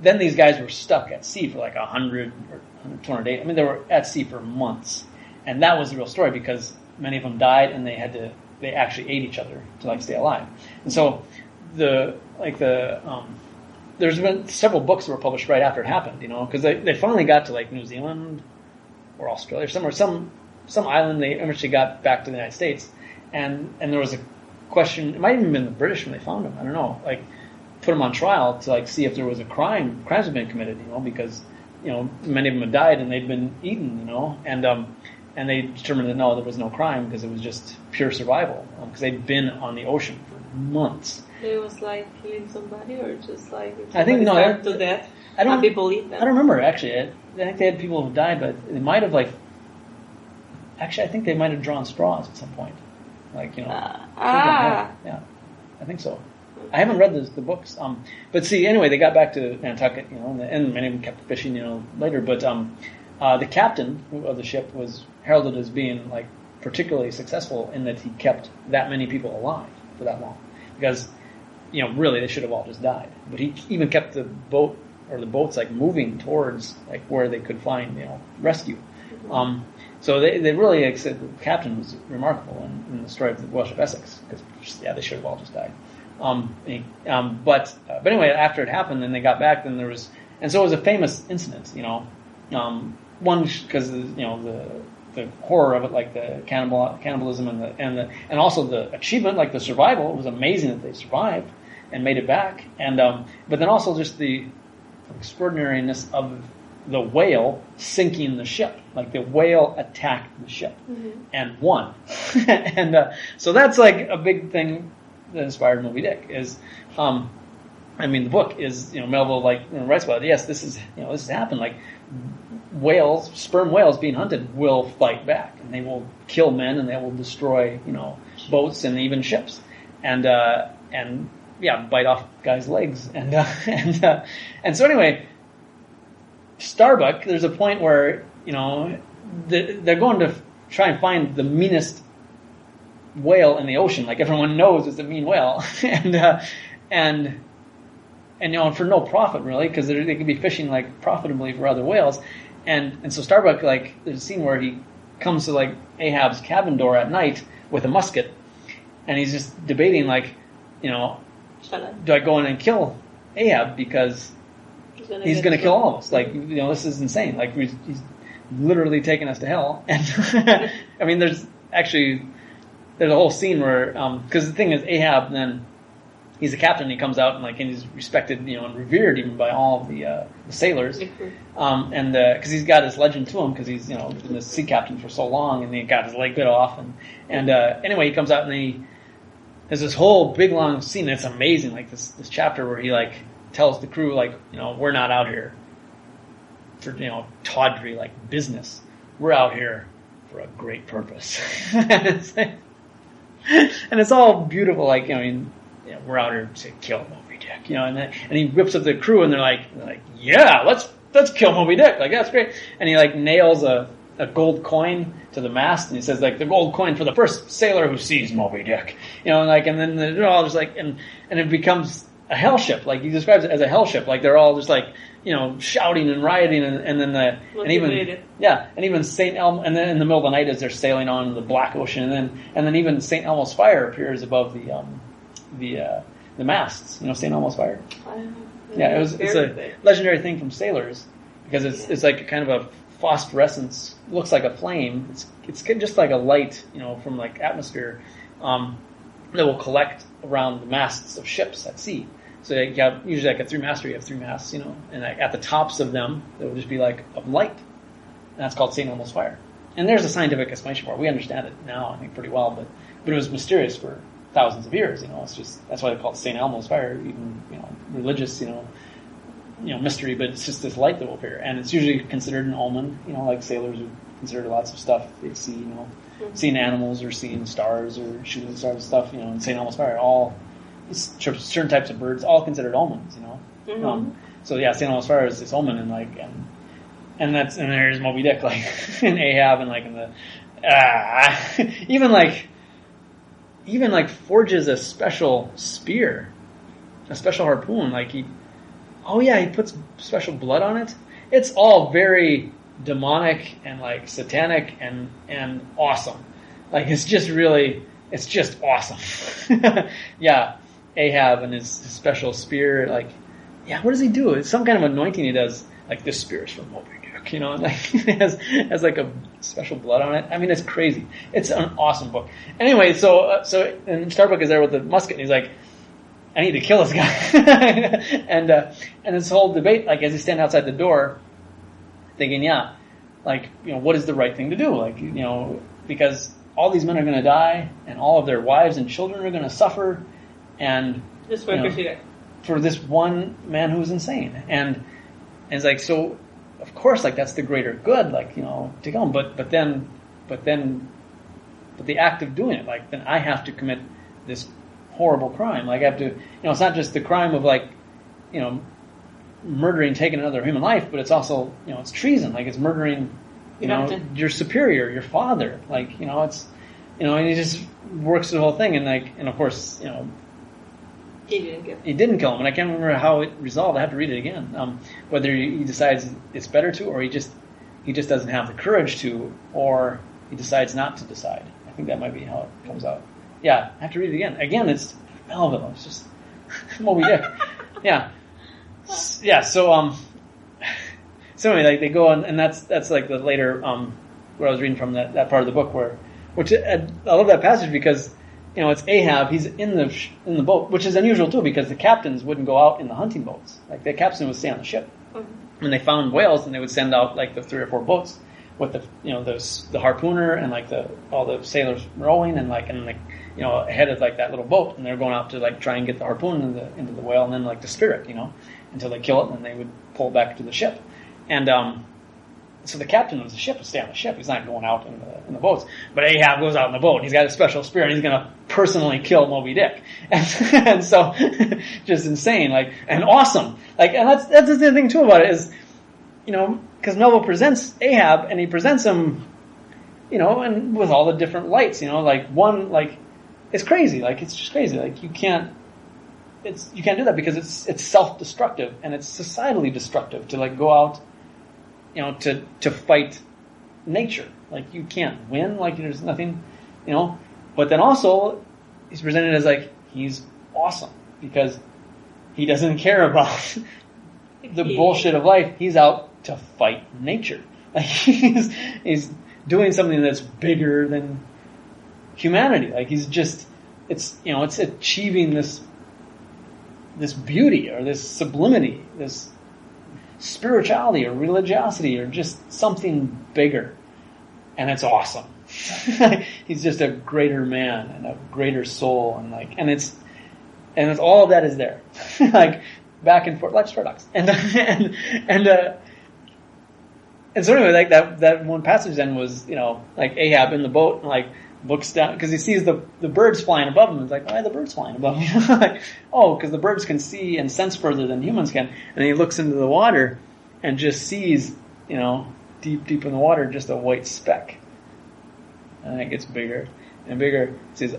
Then these guys were stuck at sea for like 100 or 200 days. They were at sea for months, and that was the real story because many of them died, and they actually ate each other to like stay alive. And so there's been several books that were published right after it happened, because they finally got to like New Zealand or Australia or somewhere, some island. They eventually got back to the United States, and there was a question. It might have even been the British when they found them. I don't know. Like put them on trial to like see if there was a crimes had been committed, because many of them had died and they'd been eaten, and they determined that no, there was no crime because it was just pure survival because they'd been on the ocean for months. It was like killing somebody, or just like I think no, to death. And people eat them. I don't remember actually. I think they had people who died, but they might have I think they might have drawn straws at some point, Yeah, I think so. I haven't read the books, but see, anyway, they got back to Nantucket, and many of them kept fishing, later. But the captain of the ship was heralded as being like particularly successful in that he kept that many people alive for that long, because really they should have all just died. But he even kept the boat or the boats like moving towards like where they could find rescue. So they really, like I said, the captain was remarkable in the story of the whale ship Essex because they should have all just died. But anyway, after it happened, then they got back. Then there was, and so it was a famous incident. one because the horror of it, like the cannibalism and also the achievement, like the survival. It was amazing that they survived and made it back, and but then also just the extraordinariness of the whale sinking the ship. Like the whale attacked the ship and won, and so that's like a big thing that inspired Moby Dick. Is the book is Melville writes about it. Yes, this has happened. Like whales, sperm whales being hunted will fight back, and they will kill men, and they will destroy boats and even ships, and bite off guys' legs, and so anyway, Starbuck. There's a point where they're going to try and find the meanest whale in the ocean. Like everyone knows it's a mean whale, and for no profit really, because they could be fishing like profitably for other whales, and so Starbuck, like there's a scene where he comes to like Ahab's cabin door at night with a musket, and he's just debating like, do I go in and kill Ahab because he's going to kill all of us? Like this is insane. Like he's literally taking us to hell. And I mean, there's a whole scene where because the thing is Ahab then. He's a captain. He comes out and he's respected, and revered even by all of the sailors, and because he's got his legend to him because he's been the sea captain for so long, and he got his leg bit off, and anyway he comes out and there's this whole big long scene that's amazing, like this chapter where he tells the crew we're not out here for tawdry business, we're out here for a great purpose, and it's all beautiful, we're out here to kill Moby Dick, and he whips up the crew, and they're like, yeah, let's kill Moby Dick, that's great, and he nails a gold coin to the mast, and he says the gold coin for the first sailor who sees Moby Dick, and then they're all just and it becomes a hell ship, he describes it as a hell ship, they're all just shouting and rioting, and even St. Elmo, and then in the middle of the night as they're sailing on the Black Ocean, and then even St. Elmo's fire appears above the masts, St. Elmo's fire. Yeah, it's a legendary thing from sailors because it's like a kind of a phosphorescence, looks like a flame. It's just like a light, from atmosphere that will collect around the masts of ships at sea. So you have usually a 3-master, you have 3 masts, and at the tops of them there will just be a light, and that's called St. Elmo's fire. And there's a scientific explanation for it. We understand it now, I think, pretty well, but it was mysterious for thousands of years, it's just, that's why they call it St. Elmo's fire, even, religious, mystery, but it's just this light that will appear, and it's usually considered an omen, sailors would consider lots of stuff they see, seeing animals or seeing stars or shooting stars and stuff, and St. Elmo's fire, all certain types of birds, all considered omens, so yeah, St. Elmo's fire is this omen, and there's Moby Dick, in Ahab, and in the, even forges a special spear, a special harpoon. He puts special blood on it. It's all very demonic and satanic and awesome. It's just awesome. Yeah, Ahab and his special spear. What does he do? It's some kind of anointing he does. This spear is from Moby Dick. It has a special blood on it. I mean, it's crazy. It's an awesome book. Anyway, so and Starbuck is there with the musket, and he's like, I need to kill this guy. and this whole debate, as he's standing outside the door, thinking, what is the right thing to do? Because all these men are going to die, and all of their wives and children are going to suffer, and just for this one man who's insane. And it's so. Of course, that's the greater good, to kill him. But the act of doing it, then I have to commit this horrible crime. I have to, it's not just the crime of murdering, taking another human life, but it's also, it's treason. It's murdering, your superior, your father. It's, and he just works the whole thing, and of course, He didn't kill him. He didn't kill him, and I can't remember how it resolved. I have to read it again. Whether he decides it's better to, or he just doesn't have the courage to, or he decides not to decide. I think that might be how it comes out. Yeah, I have to read it again. Again, it's Melville. It's just Moby Dick. Yeah. So So anyway, like they go on, and that's like the later what I was reading from that part of the book which I love that passage because it's Ahab. He's in the boat, which is unusual too because the captains wouldn't go out in the hunting boats. Like the captain would stay on the ship. When they found whales, and they would send out like the 3 or 4 boats with the harpooner and like all the sailors rowing and ahead of like that little boat, and they're going out to like try and get the harpoon into the whale and then like to spear it, until they kill it, and then they would pull it back to the ship. And so the captain of the ship would stay on the ship. He's not going out in the boats. But Ahab goes out in the boat, and he's got a special spear, and he's going to personally kill Moby Dick. And so, just insane, and awesome. And that's the thing too about it is, because Melville presents Ahab, and he presents him, and with all the different lights, it's crazy. It's just crazy. You can't do that because it's self-destructive, and it's societally destructive to go out, to fight nature. You can't win. There's nothing, But then also, he's presented as he's awesome because he doesn't care about the bullshit of life. He's out to fight nature. He's doing something that's bigger than humanity. It's achieving this beauty or this sublimity, this spirituality or religiosity or just something bigger. And it's awesome. He's just a greater man and a greater soul and it's all of that is there. Back and forth, life's paradox. And so anyway, that one passage then was, Ahab in the boat and looks down because he sees the birds flying above him. It's why are the birds flying above him? Because the birds can see and sense further than humans can. And he looks into the water and just sees, deep in the water, just a white speck. And it gets bigger and bigger. He says,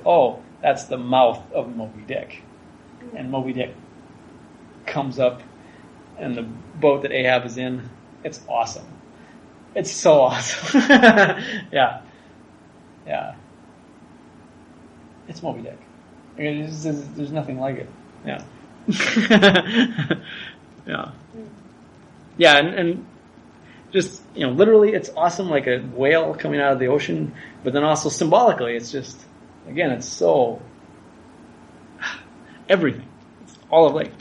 that's the mouth of Moby Dick. And Moby Dick comes up, and the boat that Ahab is in, it's awesome. It's so awesome. Yeah. It's Moby Dick. There's nothing like it. Yeah. Yeah. Yeah, and just, literally it's awesome like a whale coming out of the ocean, but then also symbolically it's just, again, it's so everything. It's all of life.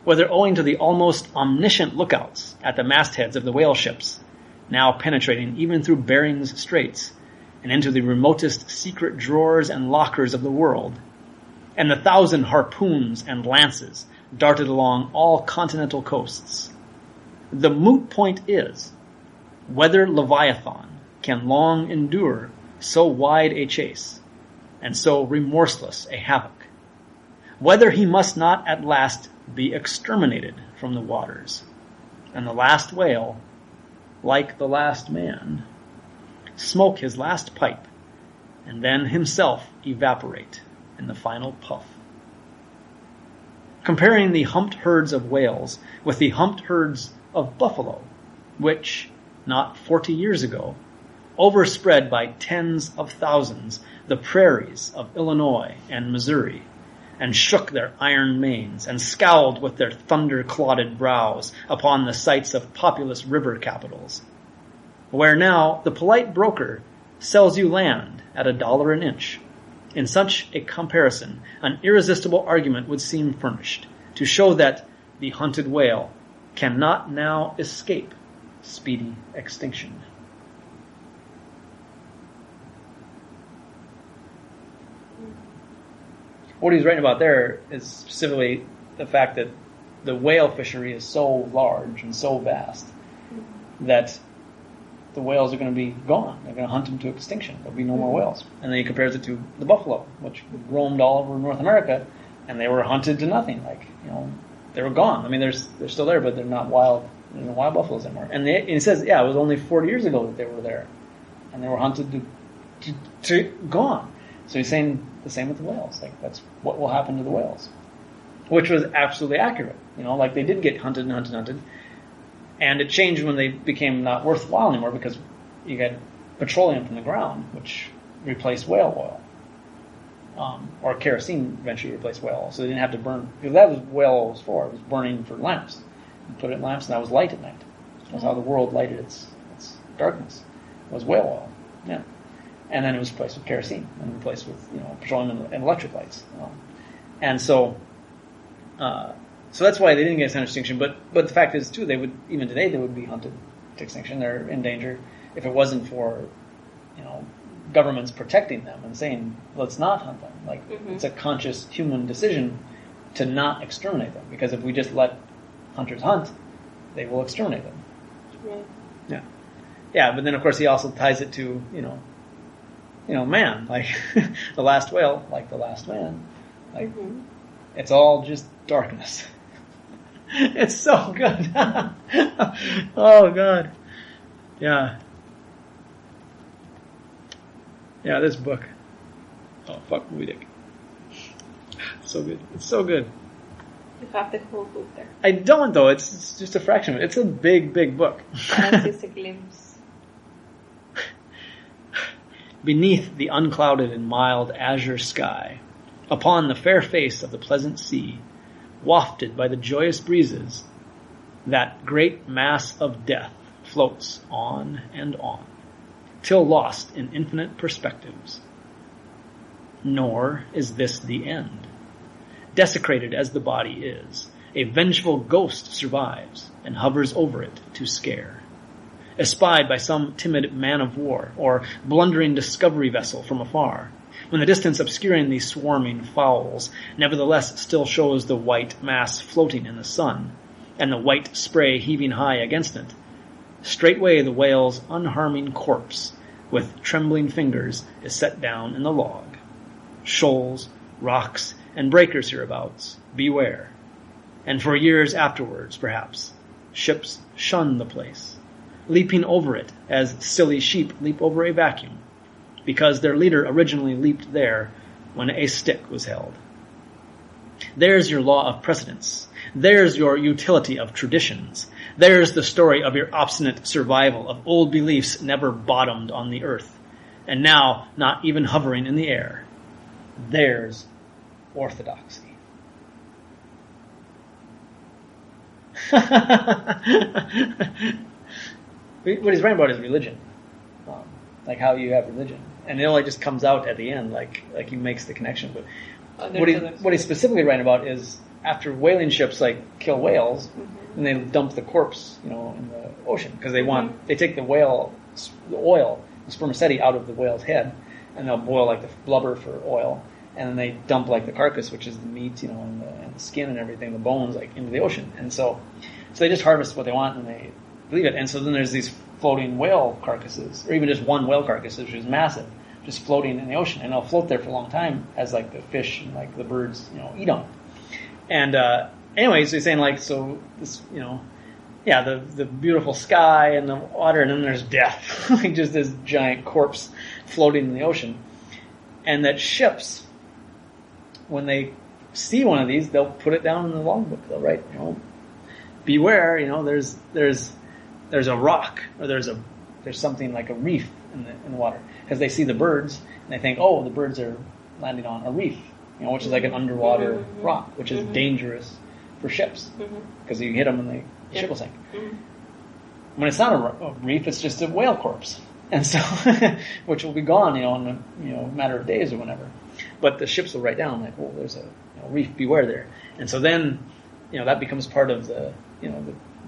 Whether owing to the almost omniscient lookouts at the mastheads of the whale ships, now penetrating even through Bering's Straits and into the remotest secret drawers and lockers of the world, and the 1,000 harpoons and lances darted along all continental coasts. The moot point is whether Leviathan can long endure so wide a chase and so remorseless a havoc, whether he must not at last be exterminated from the waters, and the last whale, like the last man, smoke his last pipe, and then himself evaporate in the final puff. Comparing the humped herds of whales with the humped herds of buffalo, which, not 40 years ago, overspread by tens of thousands the prairies of Illinois and Missouri, and shook their iron manes, and scowled with their thunder-clotted brows upon the sites of populous river capitals, where now the polite broker sells you land at $1 an inch. In such a comparison, an irresistible argument would seem furnished to show that the hunted whale cannot now escape speedy extinction. What he's writing about there is specifically the fact that the whale fishery is so large and so vast that the whales are going to be gone. They're going to hunt them to extinction. There'll be no more whales. And then he compares it to the buffalo, which roamed all over North America, and they were hunted to nothing. They were gone. I mean, they're still there, but they're not wild. There's no wild buffaloes anymore. And he says, it was only 40 years ago that they were there, and they were hunted to gone. So he's saying the same with the whales. That's what will happen to the whales, which was absolutely accurate. They did get hunted and hunted and hunted. And it changed when they became not worthwhile anymore because you got petroleum from the ground, which replaced whale oil. Or kerosene eventually replaced whale oil. So they didn't have to burn, because that was whale oil was for. It was burning for lamps. and put it in lamps, and that was light at night. That was how the world lighted its darkness. It was whale oil. Yeah. And then it was replaced with kerosene, and replaced with petroleum and electric lights. And so that's why they didn't get standard extinction. But the fact is too, even today they would be hunted to extinction. They're in danger if it wasn't for governments protecting them and saying let's not hunt them. Like it's a conscious human decision to not exterminate them, because if we just let hunters hunt, they will exterminate them. Right. Yeah. Yeah, but then of course he also ties it to, man, like the last whale, like the last man. Like it's all just darkness. It's so good. Oh God. Yeah. Yeah, this book. Oh fuck, Moby Dick. So good. It's so good. You have the whole book there. I don't though. It's just a fraction of it. It's a big, big book. That's just a glimpse. Beneath the unclouded and mild azure sky, upon the fair face of the pleasant sea, wafted by the joyous breezes, that great mass of death floats on and on, till lost in infinite perspectives. Nor is this the end. Desecrated as the body is, a vengeful ghost survives and hovers over it to scare. Espied by some timid man of war or blundering discovery vessel from afar, when the distance obscuring these swarming fowls nevertheless still shows the white mass floating in the sun, and the white spray heaving high against it, straightway the whale's unharming corpse, with trembling fingers, is set down in the log. Shoals, rocks, and breakers hereabouts, beware. And for years afterwards, perhaps, ships shun the place, leaping over it as silly sheep leap over a vacuum, because their leader originally leaped there when a stick was held. There's your law of precedence. There's your utility of traditions. There's the story of your obstinate survival of old beliefs never bottomed on the earth, and now not even hovering in the air. There's orthodoxy. What he's writing about is religion, like how you have religion, and it only just comes out at the end, like he makes the connection. But what he's specifically writing about is after whaling ships like kill whales, and they dump the corpse, in the ocean, because they take the oil, the spermaceti out of the whale's head, and they'll boil like the blubber for oil, and then they dump like the carcass, which is the meat, and the skin and everything, the bones, like into the ocean. And so they just harvest what they want and they leave it. And so then there's these floating whale carcasses, or even just one whale carcass, which is massive, just floating in the ocean, and they'll float there for a long time as like the fish and like the birds, eat on it. And anyways, so he's saying like, so this, the beautiful sky and the water, and then there's death, like just this giant corpse floating in the ocean. And that ships, when see one of these, they'll put it down in the logbook. They'll write, beware, there's a rock, or there's something like a reef in the water, because they see the birds and they think, oh, the birds are landing on a reef, which is like an underwater rock, which is dangerous for ships, because you hit them and the ship will sink. When it's not a reef, it's just a whale corpse, and so which will be gone, in a matter of days or whenever. But the ships will write down like, oh, there's a reef, beware there. And so then, that becomes part of the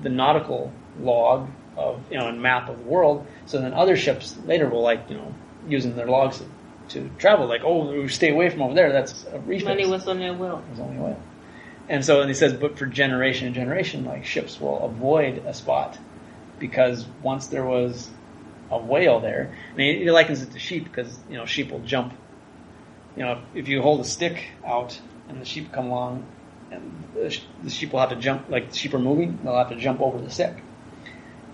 nautical log of, and map of the world. So then other ships later will using their logs to travel, like, oh, stay away from over there. That's a reef. When it was only a whale. It was only a whale. And so, and he says, but for generation and generation, like ships will avoid a spot, because once there was a whale there, and he likens it to sheep, because, sheep will jump. If you hold a stick out and the sheep come along, and the sheep will have to jump, like the sheep are moving, they'll have to jump over the stick.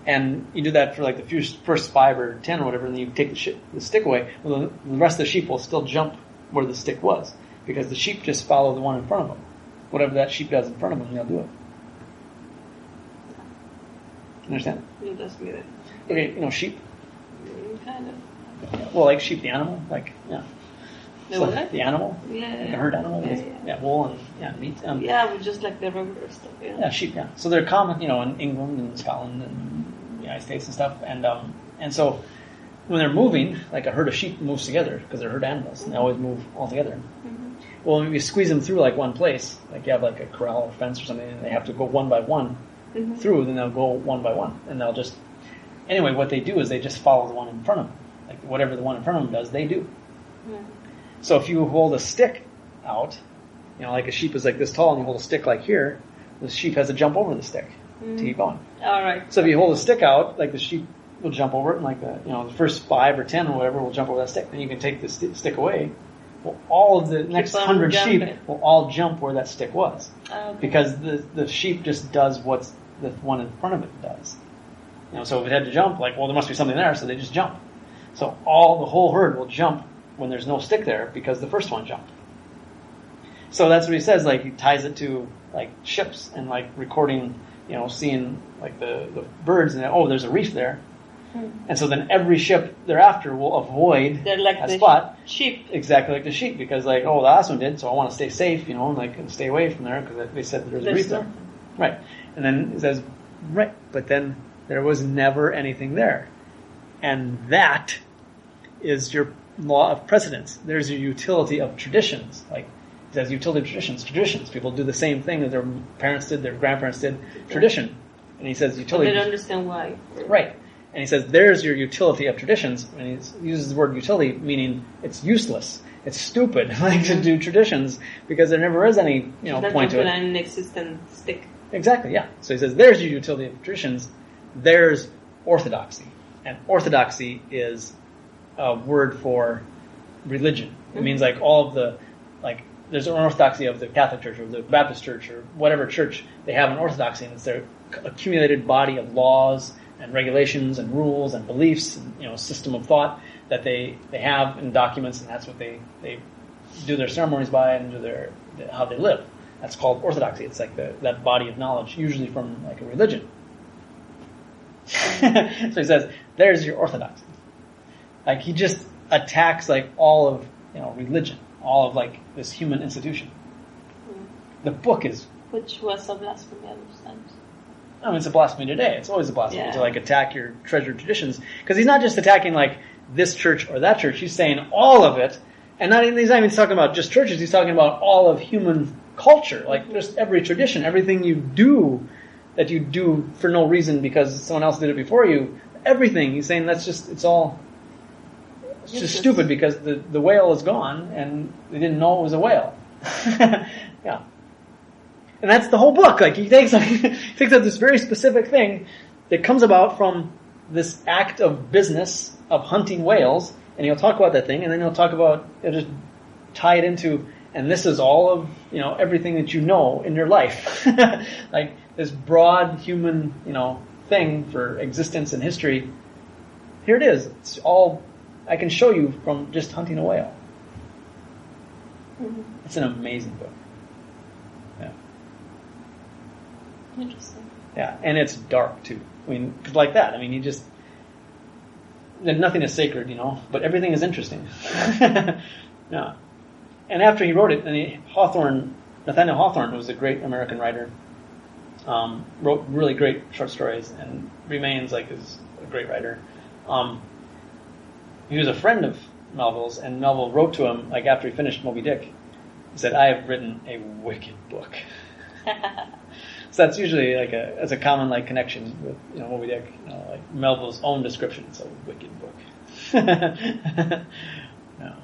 And you do that for like the first 5 or 10 or whatever, and then you take the stick away. Well, the rest of the sheep will still jump where the stick was, because the sheep just follow the one in front of them. Whatever that sheep does in front of them, they'll do it. Understand? It does mean it. Okay, sheep. Kind of. Well, like sheep, the animal, like, yeah. The So what? the animal, Yeah, like yeah. a herd animal, Yeah, with, yeah. wool and meat. Yeah, but just like the regular stuff. Yeah. Yeah, sheep. Yeah, so they're common, in England and Scotland and the United States and stuff. And so when they're moving, like a herd of sheep moves together because they're herd animals, and they always move all together. Mm-hmm. Well, when you squeeze them through like one place, like you have like a corral or fence or something, and they have to go one by one Mm-hmm. through, then they'll go one by one, and they'll just. Anyway, what they do is they just follow the one in front of them. Like whatever the one in front of them does, they do. Mm-hmm. So if you hold a stick out, like a sheep is like this tall, and you hold a stick like here, the sheep has to jump over the stick to keep going. All right. So if you hold a stick out, like the sheep will jump over it, and like the first 5 or 10 or whatever will jump over that stick. Then you can take the stick away. Well, all of the next on 100 sheep jumping. will all jump where that stick was, Okay. because the sheep just does what the one in front of it does. So if it had to jump, like, well, there must be something there, so they just jump. So the whole herd will jump when there's no stick there because the first one jumped. So that's what he says. Like he ties it to like ships and like recording, seeing like the birds and there's a reef there. And so then every ship thereafter will avoid They're like that the spot. sheep. Exactly like the sheep, because like, the last one did, so I want to stay safe, and stay away from there because they said there's a reef there. nothing. Right. And then it says, right, but then there was never anything there. And that is your law of precedence. There's your utility of traditions. Like, it says utility of traditions. Traditions. People do the same thing that their parents did, their grandparents did. Tradition. And he says But utility. they don't understand why. Right. And he says, there's your utility of traditions. And he uses the word utility, meaning it's useless. It's stupid, to do traditions, because there never is any, point to it. An inexistent stick. Exactly, yeah. So he says, there's your utility of traditions. There's orthodoxy. And orthodoxy is a word for religion. It means like all of the, there's an orthodoxy of the Catholic Church or the Baptist Church or whatever church they have an orthodoxy, and it's their accumulated body of laws and regulations and rules and beliefs and, system of thought that they have in documents, and that's what they do their ceremonies by and do how they live. That's called orthodoxy. It's like that body of knowledge, usually from like a religion. So he says, there's your orthodoxy. Like he just attacks like all of religion, all of like this human institution. The book is, Which was a blasphemy at those times. it's a blasphemy today. It's always a blasphemy to Yeah. like attack your treasured traditions, because he's not just attacking like this church or that church. He's saying all of it, and he's not even talking about just churches. He's talking about all of human culture, like just every tradition, everything you do that you do for no reason because someone else did it before you. Everything. He's saying it's just stupid because the whale is gone and they didn't know it was a whale. Yeah. And that's the whole book. Like he takes up this very specific thing that comes about from this act of business of hunting whales, and he'll talk about that thing, and then he'll just tie it into, and this is all of everything that you know in your life, like this broad human thing for existence and history. Here it is. It's all I can show you from just hunting a whale. Mm-hmm. It's an amazing book. Yeah. Interesting. Yeah, and it's dark too. I mean, 'cause like that. I mean, nothing is sacred, but everything is interesting. Yeah. And after he wrote it, Nathaniel Hawthorne, who was a great American writer, wrote really great short stories and remains like a great writer. He was a friend of Melville's, and Melville wrote to him like after he finished Moby Dick. He said, "I have written a wicked book." So that's usually like as a common like connection with Moby Dick, like Melville's own description. It's a wicked book. No.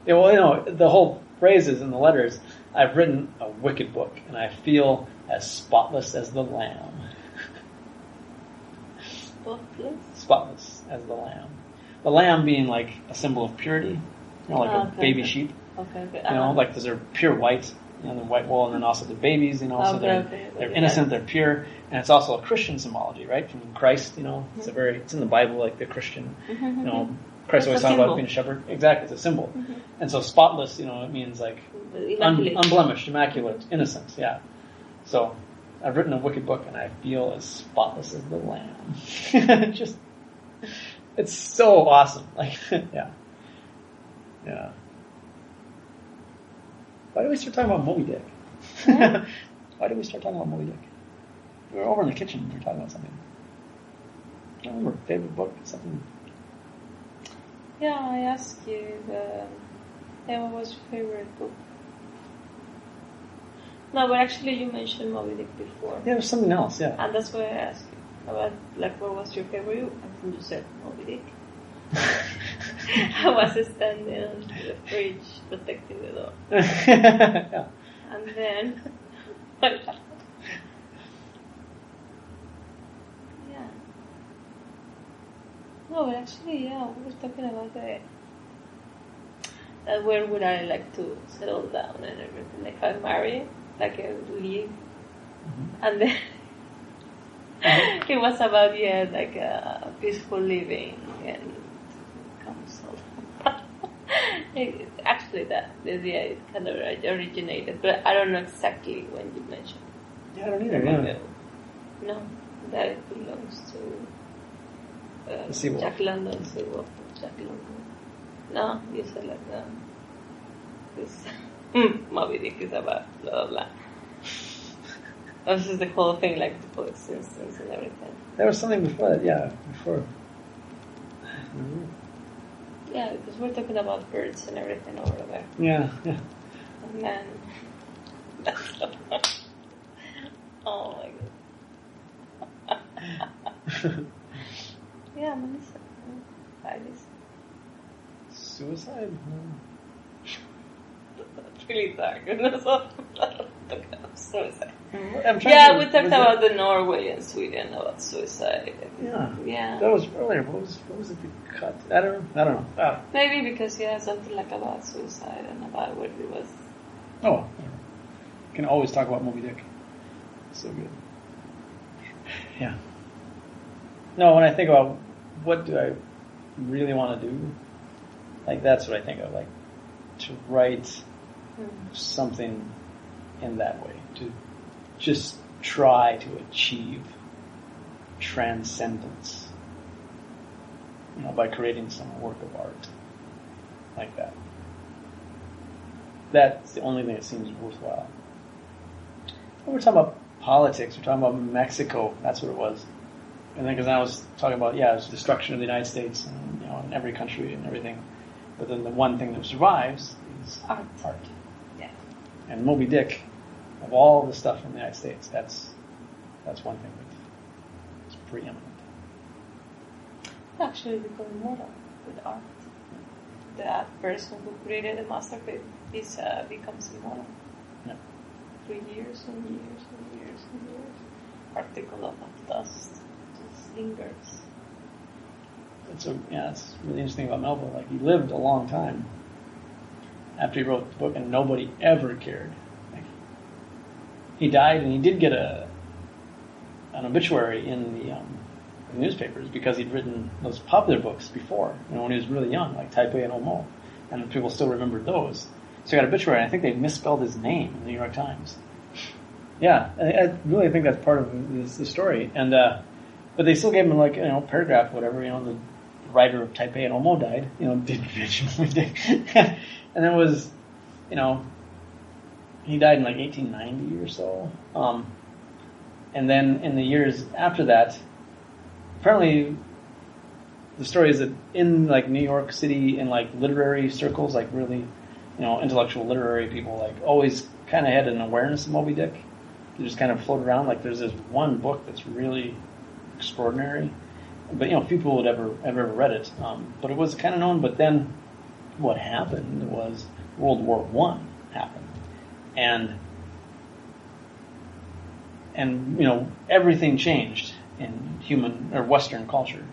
Yeah, well, the whole phrase is in the letters. I've written a wicked book, and I feel as spotless as the lamb. Spotless as the lamb. The lamb being like a symbol of purity, like a baby sheep. Okay. Like those are pure white. The white wool, and then also the babies, so they're innocent, they're pure, and it's also a Christian symbology, right? From Christ, it's in the Bible, like the Christian, Christ always talking about being a shepherd. Exactly, it's a symbol. Mm-hmm. And so spotless, it means like unblemished, immaculate, innocent, yeah. So I've written a wicked book, and I feel as spotless as the lamb. It's so awesome, like, yeah. Yeah. Why did we start talking about Moby Dick? Huh? Why did we start talking about Moby Dick? We were over in the kitchen. We were talking about something. I don't remember. Favorite book? Something. Yeah, I asked you, what was your favorite book? No, but actually you mentioned Moby Dick before. Yeah, there's something else. Yeah. And that's why I asked you about, like, what was your favorite book? And you said Moby Dick. I was standing on the fridge protecting the door. Yeah. And then... yeah. No, but actually, yeah, we were talking about where would I like to settle down and everything. Like, if I marry, like, I would leave. Mm-hmm. And then it was about, like, peaceful living and council. Actually, it kind of originated, but I don't know exactly when you mentioned. Yeah, I don't either. Yeah. No, that belongs to Seawolf. Jack London. Seawolf, Jack London. No, you said like that. This Moby Dick is about blah blah blah. This is the whole thing, like the coexistence and everything. There was something before that. Yeah, before. Mm-hmm. Yeah, because we're talking about birds and everything over there. Yeah. Yeah. And then oh my god. Yeah, Melissa. Suicide? That's really dark. Suicide. I'm trying Yeah, to- we talked about the Norway and Sweden about suicide. Yeah. Yeah. That was earlier. What was it the cut? I don't know. Maybe because something like about suicide and about what it was. Oh. Can always talk about Moby Dick. So good. Yeah. No, when I think about what do I really want to do, like that's what I think of, like to write something in that way, to just try to achieve transcendence, by creating some work of art like that. That's the only thing that seems worthwhile. When we're talking about politics, we're talking about Mexico, that's what it was. And then, because I was talking about, it was destruction of the United States and, in every country and everything. But then the one thing that survives is art. Yeah. And Moby Dick, of all the stuff from the United States, that's one thing that's preeminent. Actually become immortal with art. That person who created the masterpiece becomes immortal. Yeah. For years and years and years and years. Particle of dust just lingers. It's really interesting about Melville. Like, he lived a long time after he wrote the book, and nobody ever cared. Like, he died, and he did get an obituary in the newspapers because he'd written those popular books before, when he was really young, like Taipei and Omo, and people still remembered those. So he got an obituary, and I think they misspelled his name in the New York Times. Yeah, I really think that's part of the story, and but they still gave him paragraph, whatever. The writer of Taipei and Omo died. Did mention Moby Dick, and it was, he died in 1890 or so. And then in the years after that, apparently, the story is that in New York City, in literary circles, really, intellectual literary people, always kind of had an awareness of Moby Dick. They just kind of float around. There's this one book that's really extraordinary, but few people would have ever read it. But it was kind of known. But then, what happened was World War I happened, and everything changed in human or Western culture,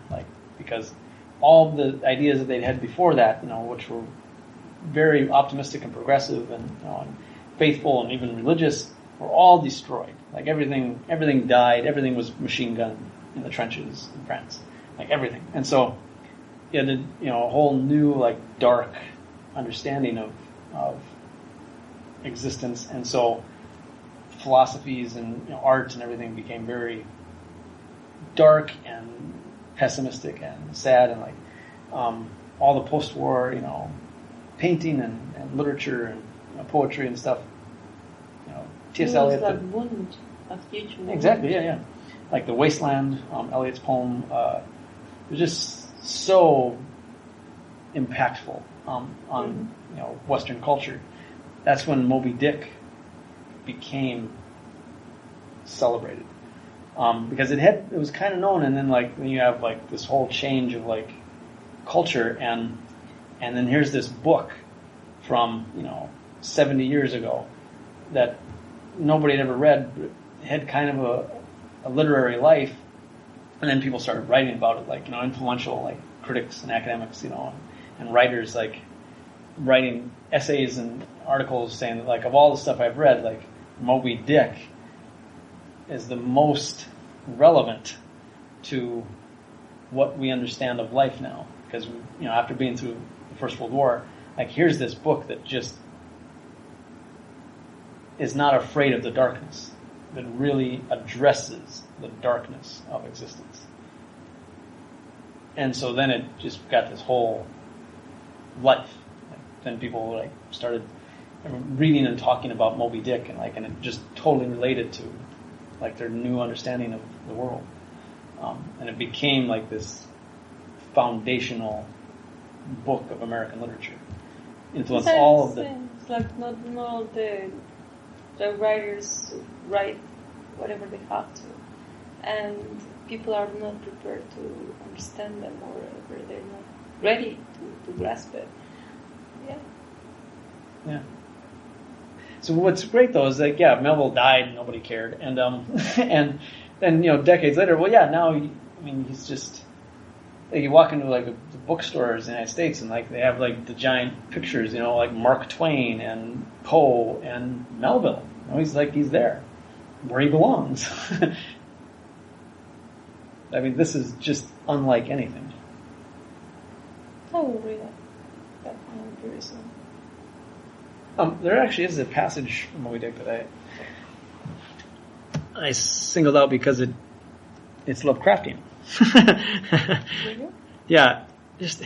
because all the ideas that they'd had before that, which were very optimistic and progressive and faithful and even religious, were all destroyed. Everything died. Everything was machine gunned in the trenches in France. Everything. And so you had a whole new dark understanding of existence. And so philosophies and art and everything became very dark and pessimistic and sad, and all the post-war painting and literature and poetry and stuff. T.S. It was Eliot. like wound, a huge wound. Exactly, yeah. Like The Wasteland, Eliot's poem, it was just so impactful on Western culture. That's when Moby Dick became celebrated, because it was kind of known, and then when you have this whole change of culture, and then here's this book from 70 years ago that nobody had ever read, but had kind of a literary life, and then people started writing about it, influential critics and academics, and writers writing essays and articles saying that of all the stuff I've read, Moby Dick is the most relevant to what we understand of life now, because after being through the First World War, here's this book that just is not afraid of the darkness, that really addresses the darkness of existence. And so then it just got this whole life. Then people started reading and talking about Moby Dick, and it just totally related to their new understanding of the world. And it became this foundational book of American literature. Influenced all of the... It's not all the writers write whatever they have to, and people are not prepared to understand them, or they're not ready to grasp it. Yeah. So what's great though is Melville died, nobody cared, and and then decades later, now he's just you walk into the bookstores in the United States, and they have the giant pictures, Mark Twain and Poe and Melville. He's there where he belongs. This is just unlike anything. I will read that one very soon. There actually is a passage from Moby Dick that I singled out because it's Lovecraftian. Really? Yeah, just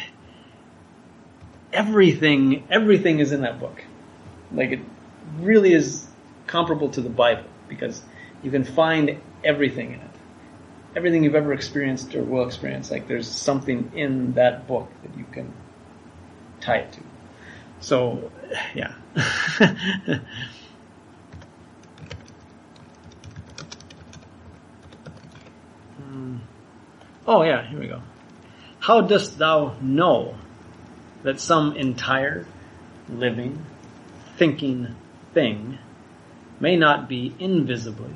everything is in that book. It really is comparable to the Bible, because you can find everything in it. Everything you've ever experienced or will experience, there's something in that book that you can tie it to. So, yeah. Oh, yeah, here we go. How dost thou know that some entire, living, thinking thing may not be invisibly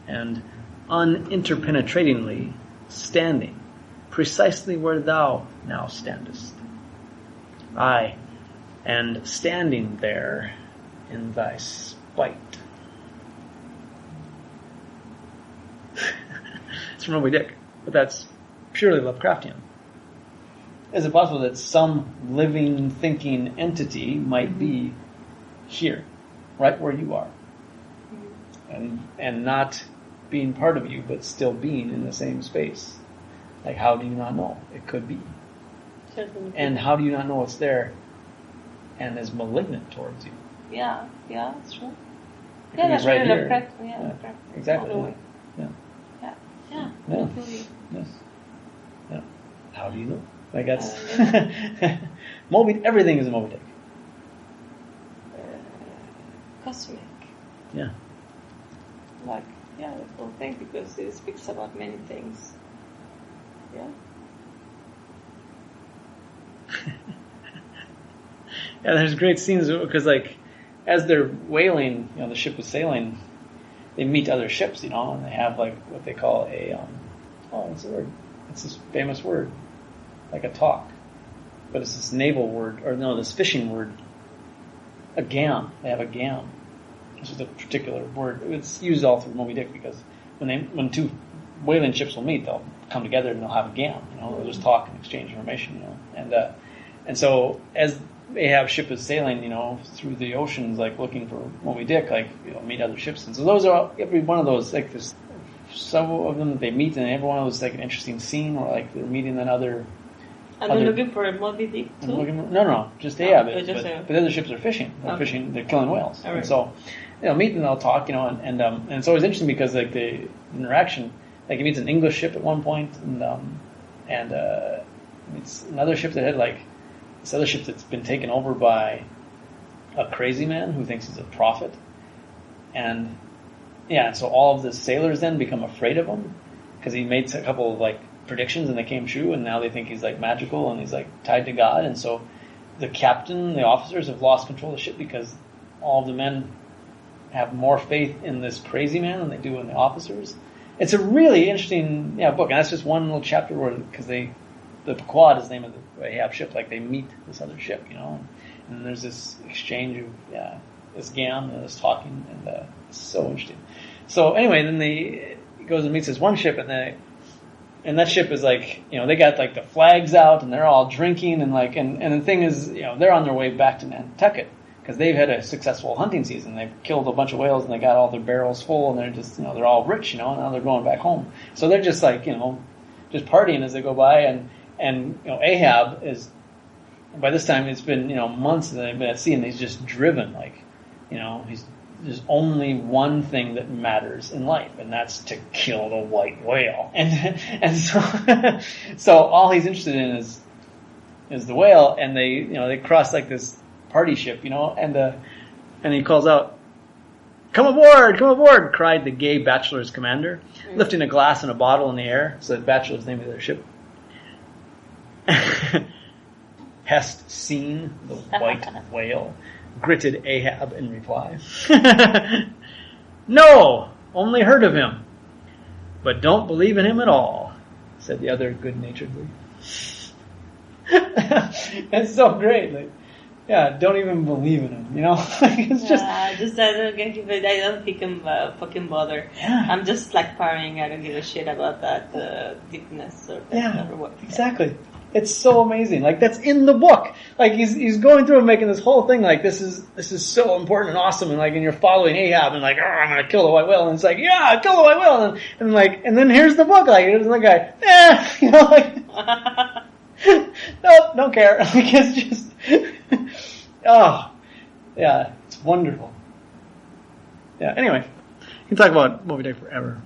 and uninterpenetratingly standing precisely where thou now standest? Aye, and standing there in thy spite. It's from Moby Dick, but that's purely Lovecraftian. Is it possible that some living, thinking entity might be here, right where you are, and not being part of you, but still being in the same space? How do you not know? It could be. Certainly. And how do you not know it's there and is malignant towards you? Yeah, it's true. It could be right here. Lovecraft. Exactly. All the way. Yeah. Totally. Yes. Yeah. How do you know? That's Moby. Everything is a Moby Dick. Cosmic. Yeah. The whole thing, because it speaks about many things. Yeah. Yeah, there's great scenes because, as they're whaling, the ship is sailing, they meet other ships, and they have what they call a what's the word? It's this famous word, a talk, but it's this naval word, or no, this fishing word, a gam. They have a gam, which is a particular word. It's used all through Moby Dick, because when two whaling ships will meet, they'll come together and they'll have a gam. They'll just talk and exchange information. And so as they have ships sailing, through the oceans, looking for Moby Dick, meet other ships. And so those are every one of those, there's several of them that they meet, and every one of those is an interesting scene, or they're meeting another And they're looking for Moby Dick too? No, just Ahab is. just But Ahab. the other ships are fishing. They're Okay. fishing. They're killing whales. All right. And so, meet and they'll talk. And it's always interesting because like the interaction, like he meets an English ship at one point, and meets another ship that had like this other ship that's been taken over by a crazy man who thinks he's a prophet, and so all of the sailors then become afraid of him because he made a couple of like predictions and they came true, and now they think he's like magical and he's like tied to God, and so the captain, the officers have lost control of the ship because all of the men have more faith in this crazy man than they do in the officers. It's a really interesting book, and that's just one little chapter where because the Pequod is the name of the Ahab ship, like they meet this other ship, and there's this exchange of this Gam and this talking, and it's so interesting. So anyway, then he goes and meets this one ship, and that ship is like, they got like the flags out and they're all drinking and like, and the thing is, they're on their way back to Nantucket because they've had a successful hunting season. They've killed a bunch of whales and they got all their barrels full and they're just, they're all rich, now they're going back home. So they're just like, just partying as they go by, and Ahab is, by this time it's been, months that they've been at sea and he's just driven like, there's only one thing that matters in life, and that's to kill the white whale. And so so all he's interested in is the whale, and they cross like this party ship, and he calls out, come aboard, cried the gay bachelor's commander, lifting a glass and a bottle in the air. So the bachelor's name of their ship. Hast seen the white whale? Gritted Ahab in reply. No, only heard of him, but don't believe in him at all, said the other good-naturedly. That's so great. Like, don't even believe in him, It's just... I don't think I'm fucking bother. Yeah. I'm just like partying. I don't give a shit about that deepness or that or what. Exactly. It's so amazing. Like, that's in the book. Like, he's going through and making this whole thing like, this is so important and awesome, and like, and you're following Ahab and like, I'm gonna kill the white whale, and it's like, yeah, kill the white whale, and then here's the book, like, here's the guy, like, nope, don't care. Like, it's just, it's wonderful. Yeah, anyway, you can talk about Moby Dick forever.